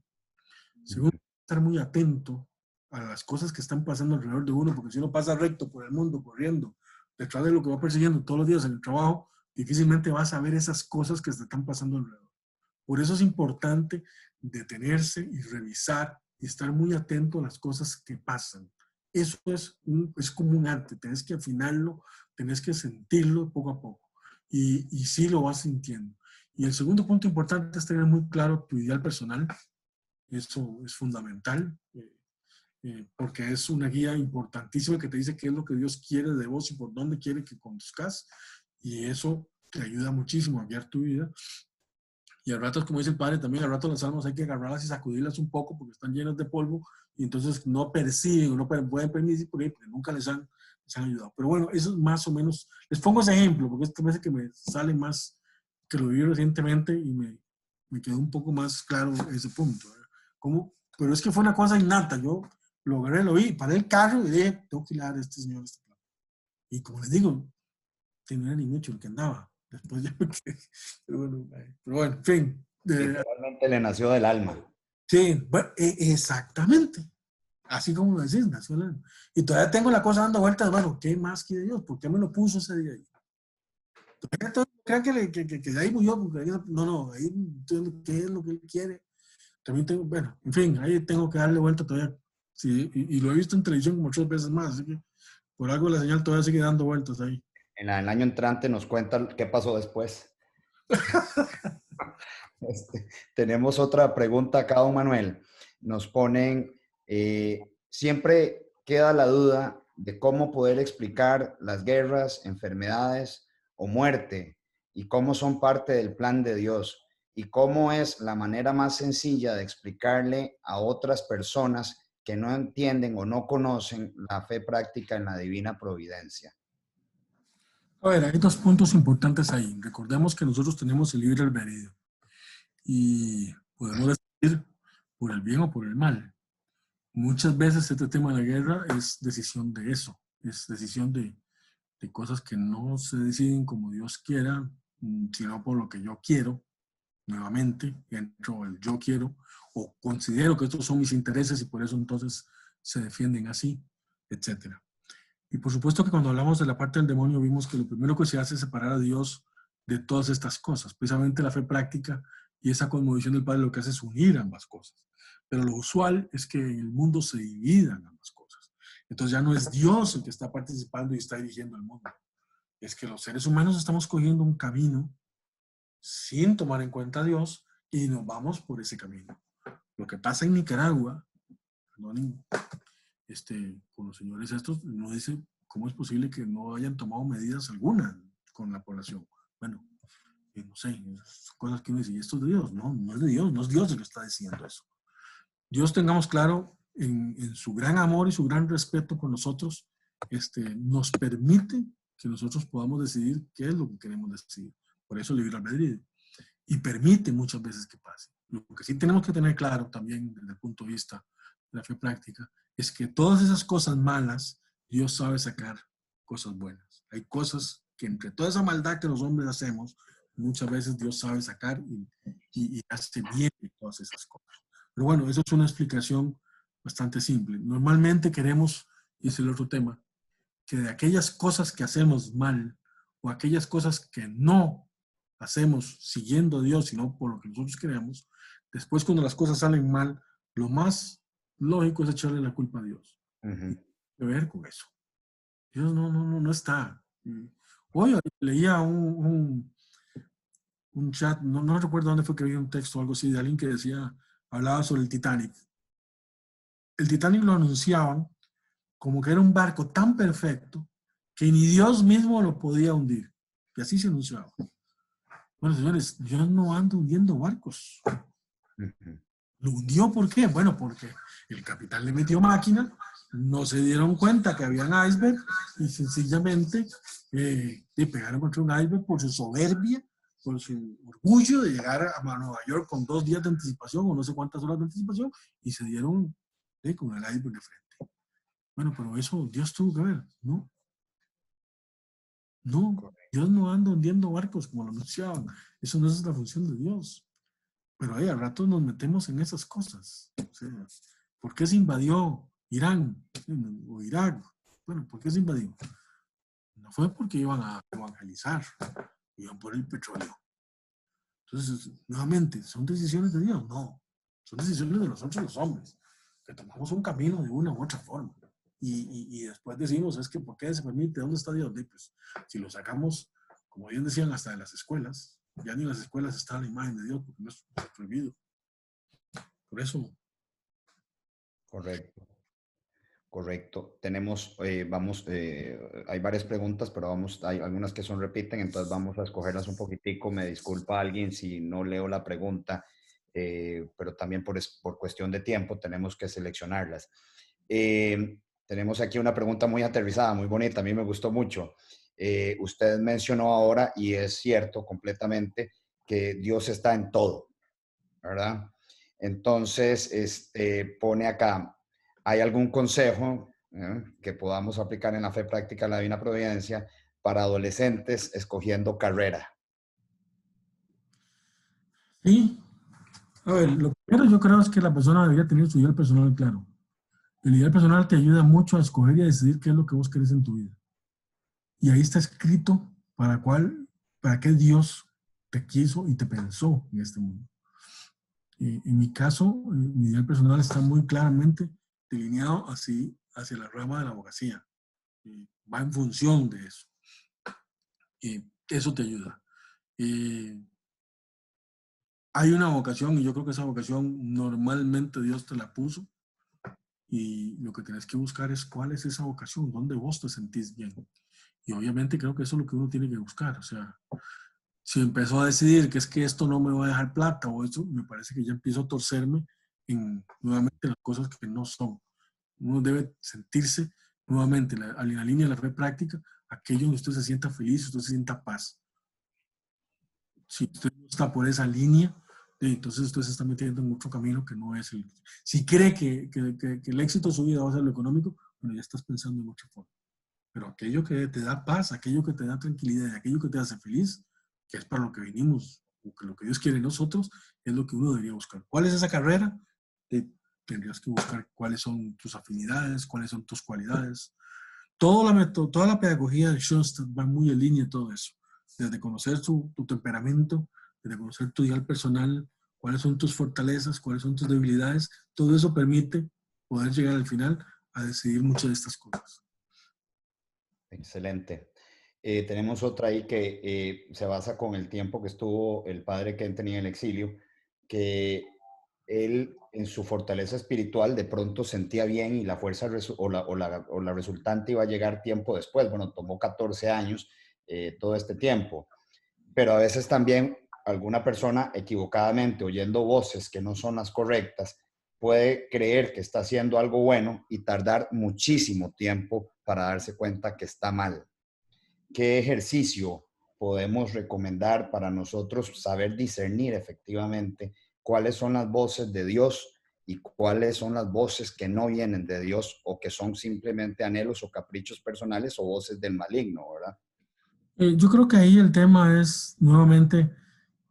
segundo, estar muy atento a las cosas que están pasando alrededor de uno, porque si uno pasa recto por el mundo, corriendo, detrás de lo que va persiguiendo todos los días en el trabajo, difícilmente vas a ver esas cosas que te están pasando alrededor. Por eso es importante detenerse y revisar y estar muy atento a las cosas que pasan. Eso es como un arte, tenés que afinarlo, tenés que sentirlo poco a poco. Y sí lo vas sintiendo. Y el segundo punto importante es tener muy claro tu ideal personal. Eso es fundamental, porque es una guía importantísima que te dice qué es lo que Dios quiere de vos y por dónde quiere que conduzcas. Y eso te ayuda muchísimo a guiar tu vida. Y a ratos, como dice el Padre, también a ratos las almas hay que agarrarlas y sacudirlas un poco porque están llenas de polvo y entonces no perciben o no pueden permitir porque nunca les han ayudado. Pero bueno, eso es más o menos, les pongo ese ejemplo porque es que me sale más que lo viví recientemente y me quedó un poco más claro ese punto. Pero es que fue una cosa innata, yo lo agarré, lo vi, paré el carro y dije, tengo que ir a dar a este señor este plan. Y como les digo, no era ni mucho el que andaba. Después ya me quedé. Pero bueno, en fin. Realmente le nació del alma. Sí, bueno, exactamente. Así como lo decís, nació del alma. Y todavía tengo la cosa dando vueltas. Bueno, ¿qué más quiere Dios? ¿Por qué me lo puso ese día ahí? ¿Crean que de ahí murió? Porque no, ahí qué es lo que él quiere. También tengo, bueno, en fin, ahí tengo que darle vuelta todavía. Sí, y lo he visto en televisión como 8 veces más, así que por algo la señal todavía sigue dando vueltas ahí. En el año entrante nos cuenta qué pasó después. Tenemos otra pregunta acá, don Manuel. Nos ponen, siempre queda la duda de cómo poder explicar las guerras, enfermedades o muerte y cómo son parte del plan de Dios y cómo es la manera más sencilla de explicarle a otras personas que no entienden o no conocen la fe práctica en la divina providencia. A ver, hay 2 puntos importantes ahí. Recordemos que nosotros tenemos el libre albedrío y podemos decidir por el bien o por el mal. Muchas veces este tema de la guerra es decisión de eso, es decisión de cosas que no se deciden como Dios quiera, sino por lo que yo quiero, nuevamente, entro el yo quiero, o considero que estos son mis intereses y por eso entonces se defienden así, etcétera. Y por supuesto que cuando hablamos de la parte del demonio vimos que lo primero que se hace es separar a Dios de todas estas cosas. Precisamente la fe práctica y esa cosmovisión del Padre lo que hace es unir ambas cosas. Pero lo usual es que en el mundo se dividan ambas cosas. Entonces ya no es Dios el que está participando y está dirigiendo el mundo. Es que los seres humanos estamos cogiendo un camino sin tomar en cuenta a Dios y nos vamos por ese camino. Lo que pasa en Nicaragua, perdonen, con los señores estos, no dice cómo es posible que no hayan tomado medidas alguna con la población. Bueno, no sé, cosas que uno dice, ¿y esto es de Dios? No, no es de Dios, no es Dios el que está diciendo eso. Dios, tengamos claro, en su gran amor y su gran respeto por nosotros, nos permite que nosotros podamos decidir qué es lo que queremos decidir. Por eso el libre albedrío. Y permite muchas veces que pase. Lo que sí tenemos que tener claro también desde el punto de vista de la fe práctica es que todas esas cosas malas, Dios sabe sacar cosas buenas. Hay cosas que entre toda esa maldad que los hombres hacemos, muchas veces Dios sabe sacar y hace bien todas esas cosas. Pero bueno, eso es una explicación bastante simple. Normalmente queremos, y es el otro tema, que de aquellas cosas que hacemos mal o aquellas cosas que no hacemos siguiendo a Dios, sino por lo que nosotros queremos, después cuando las cosas salen mal, lo más lógico es echarle la culpa a Dios. ¿Qué ver con eso? Dios no está. Hoy leía un chat, no recuerdo dónde fue que vi un texto o algo así de alguien que decía, hablaba sobre el Titanic. El Titanic lo anunciaban como que era un barco tan perfecto que ni Dios mismo lo podía hundir. Y así se anunciaba. Bueno, señores, Dios no anda hundiendo barcos. ¿Lo hundió por qué? Bueno, porque el capitán le metió máquina, no se dieron cuenta que habían iceberg y sencillamente le pegaron contra un iceberg por su soberbia, por su orgullo de llegar a Nueva York con 2 días de anticipación o no sé cuántas horas de anticipación y se dieron con el iceberg de frente. Bueno, pero eso Dios tuvo que ver, ¿no? No, Dios no anda hundiendo barcos como lo anunciaban. Eso no es la función de Dios. Pero ahí al rato nos metemos en esas cosas. O sea, ¿por qué se invadió Irán o Irak? Bueno, ¿por qué se invadió? No fue porque iban a evangelizar, iban por el petróleo. Entonces, nuevamente, ¿son decisiones de Dios? No, son decisiones de nosotros los hombres, que tomamos un camino de una u otra forma. Y después decimos, es que ¿por qué se permite? ¿Dónde está Dios? Pues, si lo sacamos, como bien decían, hasta de las escuelas, ya ni en las escuelas está la imagen de Dios, porque no es prohibido. Por eso. Correcto. Correcto. Tenemos, hay varias preguntas, pero hay algunas que son repiten, entonces vamos a escogerlas un poquitico. Me disculpa alguien si no leo la pregunta, pero también por cuestión de tiempo tenemos que seleccionarlas. Tenemos aquí una pregunta muy aterrizada, muy bonita, a mí me gustó mucho. Usted mencionó ahora, y es cierto completamente, que Dios está en todo, ¿verdad? Entonces, pone acá, ¿hay algún consejo que podamos aplicar en la fe práctica de la Divina Providencia para adolescentes escogiendo carrera? Sí. A ver, lo primero yo creo es que la persona debería tener su ideal personal claro. El ideal personal te ayuda mucho a escoger y a decidir qué es lo que vos querés en tu vida. Y ahí está escrito para qué Dios te quiso y te pensó en este mundo. En mi caso, mi ideal personal está muy claramente delineado así hacia la rama de la abogacía. Va en función de eso. Eso te ayuda. Hay una vocación y yo creo que esa vocación normalmente Dios te la puso y lo que tienes que buscar es cuál es esa vocación, dónde vos te sentís bien. Y obviamente creo que eso es lo que uno tiene que buscar. O sea, si empezó a decidir que es que esto no me va a dejar plata o eso, me parece que ya empiezo a torcerme en nuevamente las cosas que no son. Uno debe sentirse nuevamente en la línea de la fe práctica, aquello donde usted se sienta feliz, usted se sienta paz. Si usted no está por esa línea, entonces usted se está metiendo en otro camino que no es el... Si cree que el éxito de su vida va a ser lo económico, bueno, ya estás pensando en otra forma. Pero aquello que te da paz, aquello que te da tranquilidad, aquello que te hace feliz, que es para lo que vinimos, o que lo que Dios quiere en nosotros, es lo que uno debería buscar. ¿Cuál es esa carrera? Tendrías que buscar cuáles son tus afinidades, cuáles son tus cualidades. Toda la pedagogía de Schoenstatt va muy en línea de todo eso. Desde conocer tu temperamento, desde conocer tu ideal personal, cuáles son tus fortalezas, cuáles son tus debilidades. Todo eso permite poder llegar al final a decidir muchas de estas cosas. Excelente. Tenemos otra ahí que se basa con el tiempo que estuvo el padre Ken tenía en el exilio, que él en su fortaleza espiritual de pronto sentía bien y la fuerza o la resultante iba a llegar tiempo después. Bueno, tomó 14 años todo este tiempo, pero a veces también alguna persona equivocadamente oyendo voces que no son las correctas puede creer que está haciendo algo bueno y tardar muchísimo tiempo para darse cuenta que está mal. ¿Qué ejercicio podemos recomendar para nosotros saber discernir efectivamente cuáles son las voces de Dios y cuáles son las voces que no vienen de Dios o que son simplemente anhelos o caprichos personales o voces del maligno, ¿verdad? Yo creo que ahí el tema es nuevamente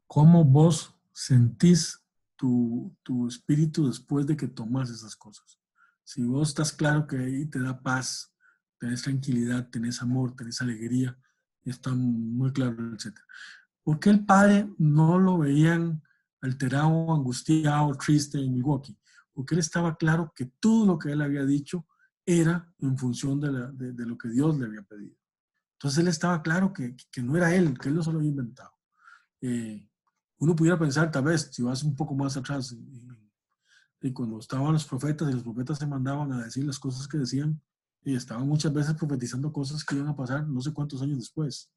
cómo vos sentís tu espíritu después de que tomas esas cosas. Si vos estás claro que ahí te da paz, tenés tranquilidad, tenés amor, tenés alegría, está muy claro, etc. ¿Por qué el padre no lo veían alterado, angustiado, triste en Milwaukee? Porque él estaba claro que todo lo que él había dicho era en función de lo que Dios le había pedido. Entonces él estaba claro que no era él, que él no se lo había inventado. Uno pudiera pensar, tal vez, si vas un poco más atrás, y cuando estaban los profetas y los profetas se mandaban a decir las cosas que decían, y estaban muchas veces profetizando cosas que iban a pasar no sé cuántos años después,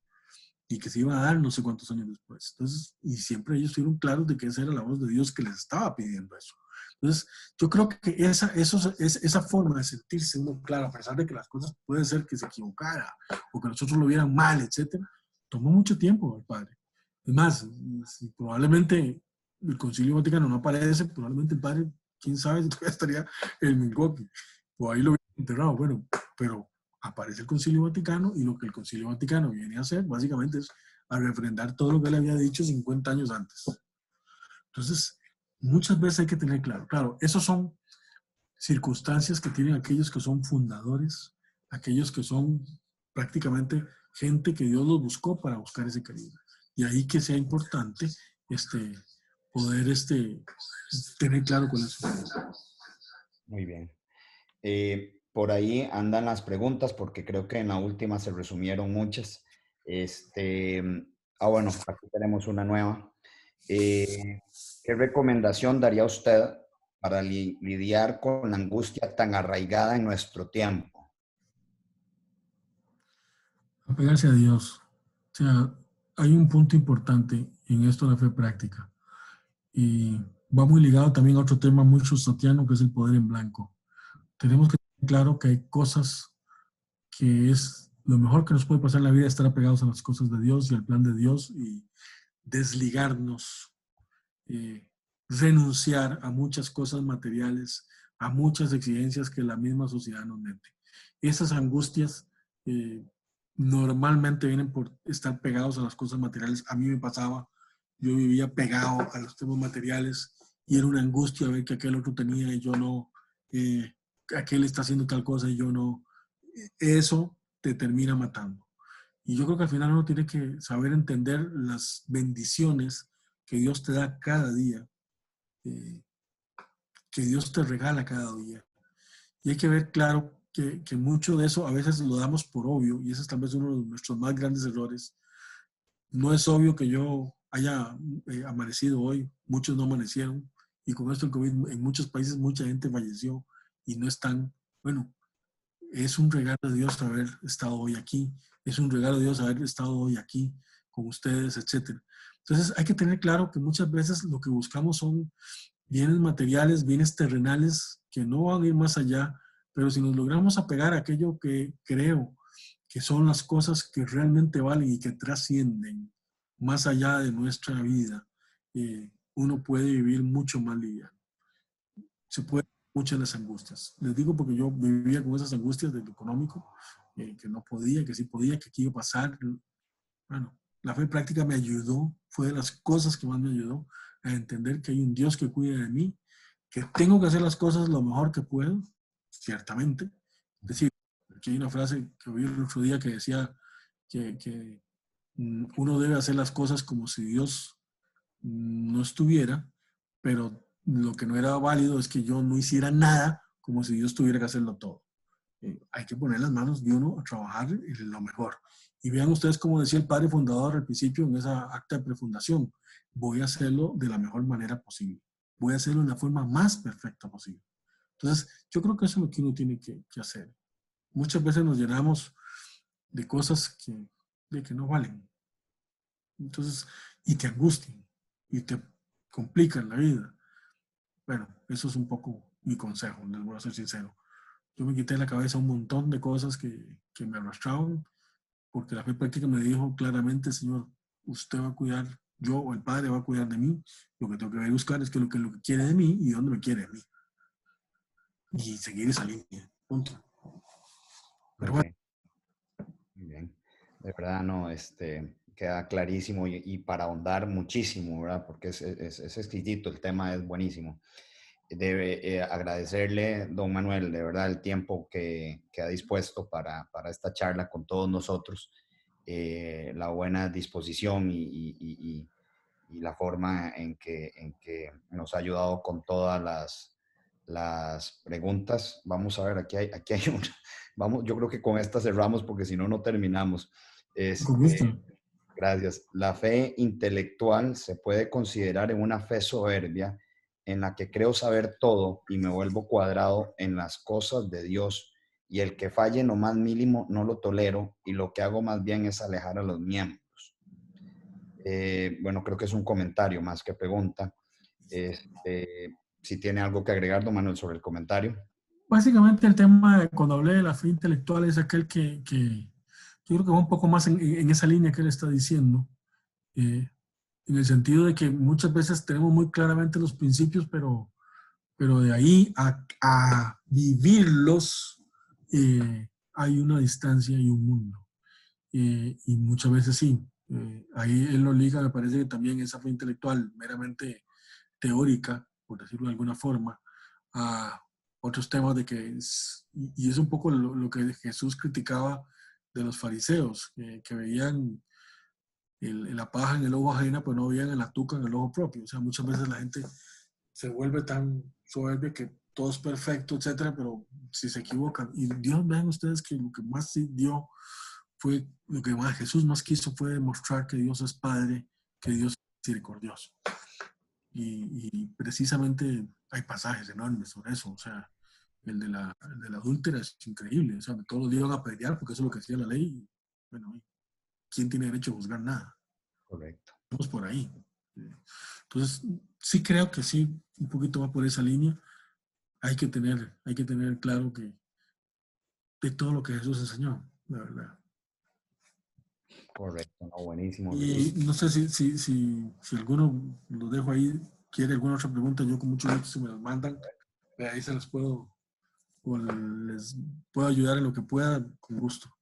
y que se iban a dar no sé cuántos años después. Entonces, y siempre ellos fueron claros de que esa era la voz de Dios que les estaba pidiendo eso. Entonces, yo creo que esa forma de sentirse uno claro, a pesar de que las cosas puede ser que se equivocara, o que nosotros lo vieran mal, etcétera, tomó mucho tiempo al padre. Es más, si probablemente el Concilio Vaticano no aparece, probablemente el padre, quién sabe si todavía estaría en Milwaukee, o ahí lo hubiera enterrado. Bueno, pero aparece el Concilio Vaticano y lo que el Concilio Vaticano viene a hacer básicamente es a refrendar todo lo que él había dicho 50 años antes. Entonces, muchas veces hay que tener claro, esos son circunstancias que tienen aquellos que son fundadores, aquellos que son prácticamente gente que Dios los buscó para buscar ese cariño. Y ahí que sea importante poder tener claro cuál es su fe. Muy bien. Por ahí andan las preguntas porque creo que en la última se resumieron muchas. Bueno, aquí tenemos una nueva. ¿Qué recomendación daría usted para lidiar con la angustia tan arraigada en nuestro tiempo? Apegarse a Dios. O sea, hay un punto importante en esto de la fe práctica. Y va muy ligado también a otro tema muy sostatiano que es el poder en blanco. Tenemos que tener claro que hay cosas que es lo mejor que nos puede pasar en la vida, estar apegados a las cosas de Dios y al plan de Dios y desligarnos, renunciar a muchas cosas materiales, a muchas exigencias que la misma sociedad nos mete. Esas angustias normalmente vienen por estar pegados a las cosas materiales. A mí me pasaba, yo vivía pegado a los temas materiales y era una angustia ver que aquel otro tenía y yo no, aquel está haciendo tal cosa y yo no. Eso te termina matando. Y yo creo que al final uno tiene que saber entender las bendiciones que Dios te da cada día, que Dios te regala cada día. Y hay que ver claro que mucho de eso a veces lo damos por obvio, y ese es tal vez uno de nuestros más grandes errores. No es obvio que yo haya amanecido hoy, muchos no amanecieron, y con esto el COVID en muchos países mucha gente falleció y no están, bueno, es un regalo de Dios haber estado hoy aquí, es un regalo de Dios haber estado hoy aquí con ustedes, etc. Entonces hay que tener claro que muchas veces lo que buscamos son bienes materiales, bienes terrenales que no van a ir más allá, pero si nos logramos apegar a aquello que creo que son las cosas que realmente valen y que trascienden más allá de nuestra vida, uno puede vivir mucho más liviano. Se puede muchas las angustias. Les digo porque yo vivía con esas angustias de lo económico, que no podía, que sí podía, que aquí iba a pasar. Bueno, la fe práctica me ayudó, fue de las cosas que más me ayudó a entender que hay un Dios que cuida de mí, que tengo que hacer las cosas lo mejor que puedo, ciertamente. Es decir, aquí hay una frase que oí el otro día que decía que uno debe hacer las cosas como si Dios no estuviera, pero lo que no era válido es que yo no hiciera nada como si Dios tuviera que hacerlo todo. Hay que poner las manos de uno a trabajar en lo mejor. Y vean ustedes, como decía el padre fundador al principio en esa acta de prefundación, voy a hacerlo de la mejor manera posible. Voy a hacerlo de la forma más perfecta posible. Entonces, yo creo que eso es lo que uno tiene que hacer. Muchas veces nos llenamos de cosas que no valen. Entonces, y te angustian y te complican la vida. Bueno, eso es un poco mi consejo, les voy a ser sincero. Yo me quité de la cabeza un montón de cosas que me arrastraban, porque la fe práctica me dijo claramente, Señor, usted va a cuidar, yo o el Padre va a cuidar de mí. Lo que tengo que buscar es lo que quiere de mí y dónde me quiere de mí. Y seguir esa línea. Punto. Pero bueno. Muy bien. De verdad, no, queda clarísimo y para ahondar muchísimo, ¿verdad? Porque es exquisito, el tema es buenísimo. Debe agradecerle, don Manuel, de verdad, el tiempo que ha dispuesto para esta charla con todos nosotros, la buena disposición y la forma en que nos ha ayudado con todas las preguntas. Vamos a ver, aquí hay una. Vamos, yo creo que con esta cerramos porque si no, no terminamos. Con gusto. Gracias. La fe intelectual se puede considerar en una fe soberbia en la que creo saber todo y me vuelvo cuadrado en las cosas de Dios, y el que falle en lo más mínimo no lo tolero, y lo que hago más bien es alejar a los miembros. Bueno, creo que es un comentario más que pregunta. Si tiene algo que agregar, don Manuel, sobre el comentario. Básicamente el tema, cuando hablé de la fe intelectual, es aquel que yo creo que va un poco más en esa línea que él está diciendo, en el sentido de que muchas veces tenemos muy claramente los principios, pero de ahí a vivirlos hay una distancia y un mundo. Y muchas veces sí. Ahí él lo liga, me parece que también esa fe intelectual meramente teórica, por decirlo de alguna forma, a otros temas de que y es un poco lo que Jesús criticaba de los fariseos, que veían la paja en el ojo ajena, pues no veían la tuca en el ojo propio. O sea, muchas veces la gente se vuelve tan soberbia que todo es perfecto, etcétera, pero si se equivocan. Y Dios, vean ustedes que lo que más dio fue, lo que más Jesús más quiso fue demostrar que Dios es Padre, que Dios es misericordioso. Y precisamente hay pasajes enormes sobre eso. O sea, el de la adúltera es increíble. O sea, todos los días van a pelear porque eso es lo que decía la ley. Y, bueno, ¿quién tiene derecho a juzgar nada? Correcto. Vamos por ahí. Entonces, sí creo que sí, un poquito va por esa línea. Hay que tener claro que de todo lo que Jesús enseñó, la verdad. Correcto, no, buenísimo. Y no sé si alguno, lo dejo ahí, quiere alguna otra pregunta, yo con mucho gusto, si me las mandan, ahí se las puedo, o les puedo ayudar en lo que pueda, con gusto.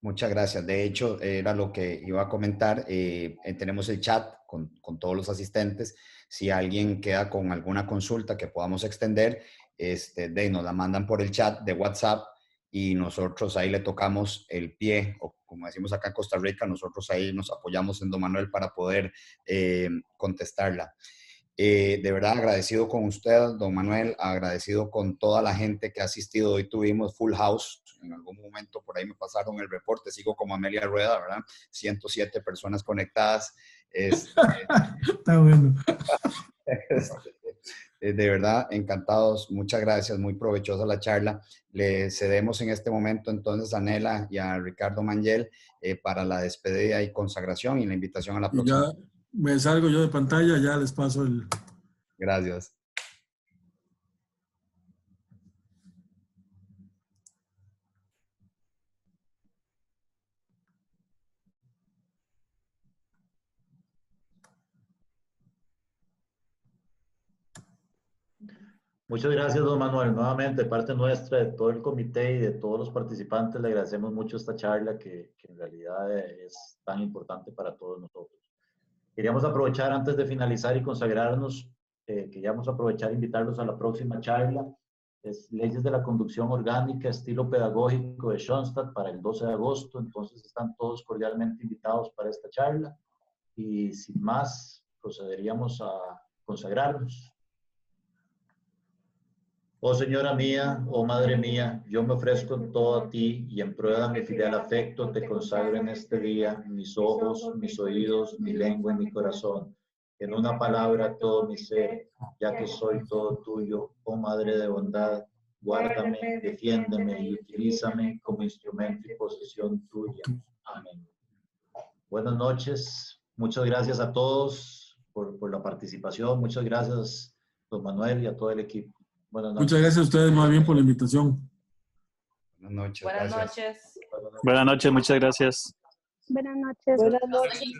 Muchas gracias. De hecho, era lo que iba a comentar. Tenemos el chat con todos los asistentes. Si alguien queda con alguna consulta que podamos extender, nos la mandan por el chat de WhatsApp y nosotros ahí le tocamos el pie, o como decimos acá en Costa Rica, nosotros ahí nos apoyamos en don Manuel para poder contestarla. De verdad agradecido con usted, don Manuel, agradecido con toda la gente que ha asistido. Hoy tuvimos full house, en algún momento por ahí me pasaron el reporte, sigo como Amelia Rueda, ¿verdad? 107 personas conectadas. Está bueno. De verdad, encantados, muchas gracias, muy provechosa la charla. Le cedemos en este momento entonces a Nela y a Ricardo Mangel para la despedida y consagración y la invitación a la próxima. Y ya me salgo yo de pantalla, ya les paso el... Gracias. Muchas gracias, don Manuel. Nuevamente, de parte nuestra, de todo el comité y de todos los participantes, le agradecemos mucho esta charla que en realidad es tan importante para todos nosotros. Queríamos aprovechar antes de finalizar y consagrarnos, queríamos aprovechar e invitarlos a la próxima charla. Es Leyes de la Conducción Orgánica, Estilo Pedagógico de Schoenstatt para el 12 de agosto. Entonces están todos cordialmente invitados para esta charla. Y sin más, procederíamos a consagrarnos. Oh Señora mía, oh Madre mía, yo me ofrezco en todo a ti y en prueba de mi filial afecto te consagro en este día mis ojos, mis oídos, mi lengua y mi corazón. En una palabra todo mi ser, ya que soy todo tuyo, oh Madre de bondad, guárdame, defiéndeme y utilízame como instrumento y posesión tuya. Amén. Buenas noches, muchas gracias a todos por la participación, muchas gracias, don Manuel, y a todo el equipo. Buenas noches. Muchas gracias a ustedes más bien por la invitación. Buenas noches. Buenas Gracias. noches. Buenas noches, muchas gracias. Buenas noches. Buenas noches.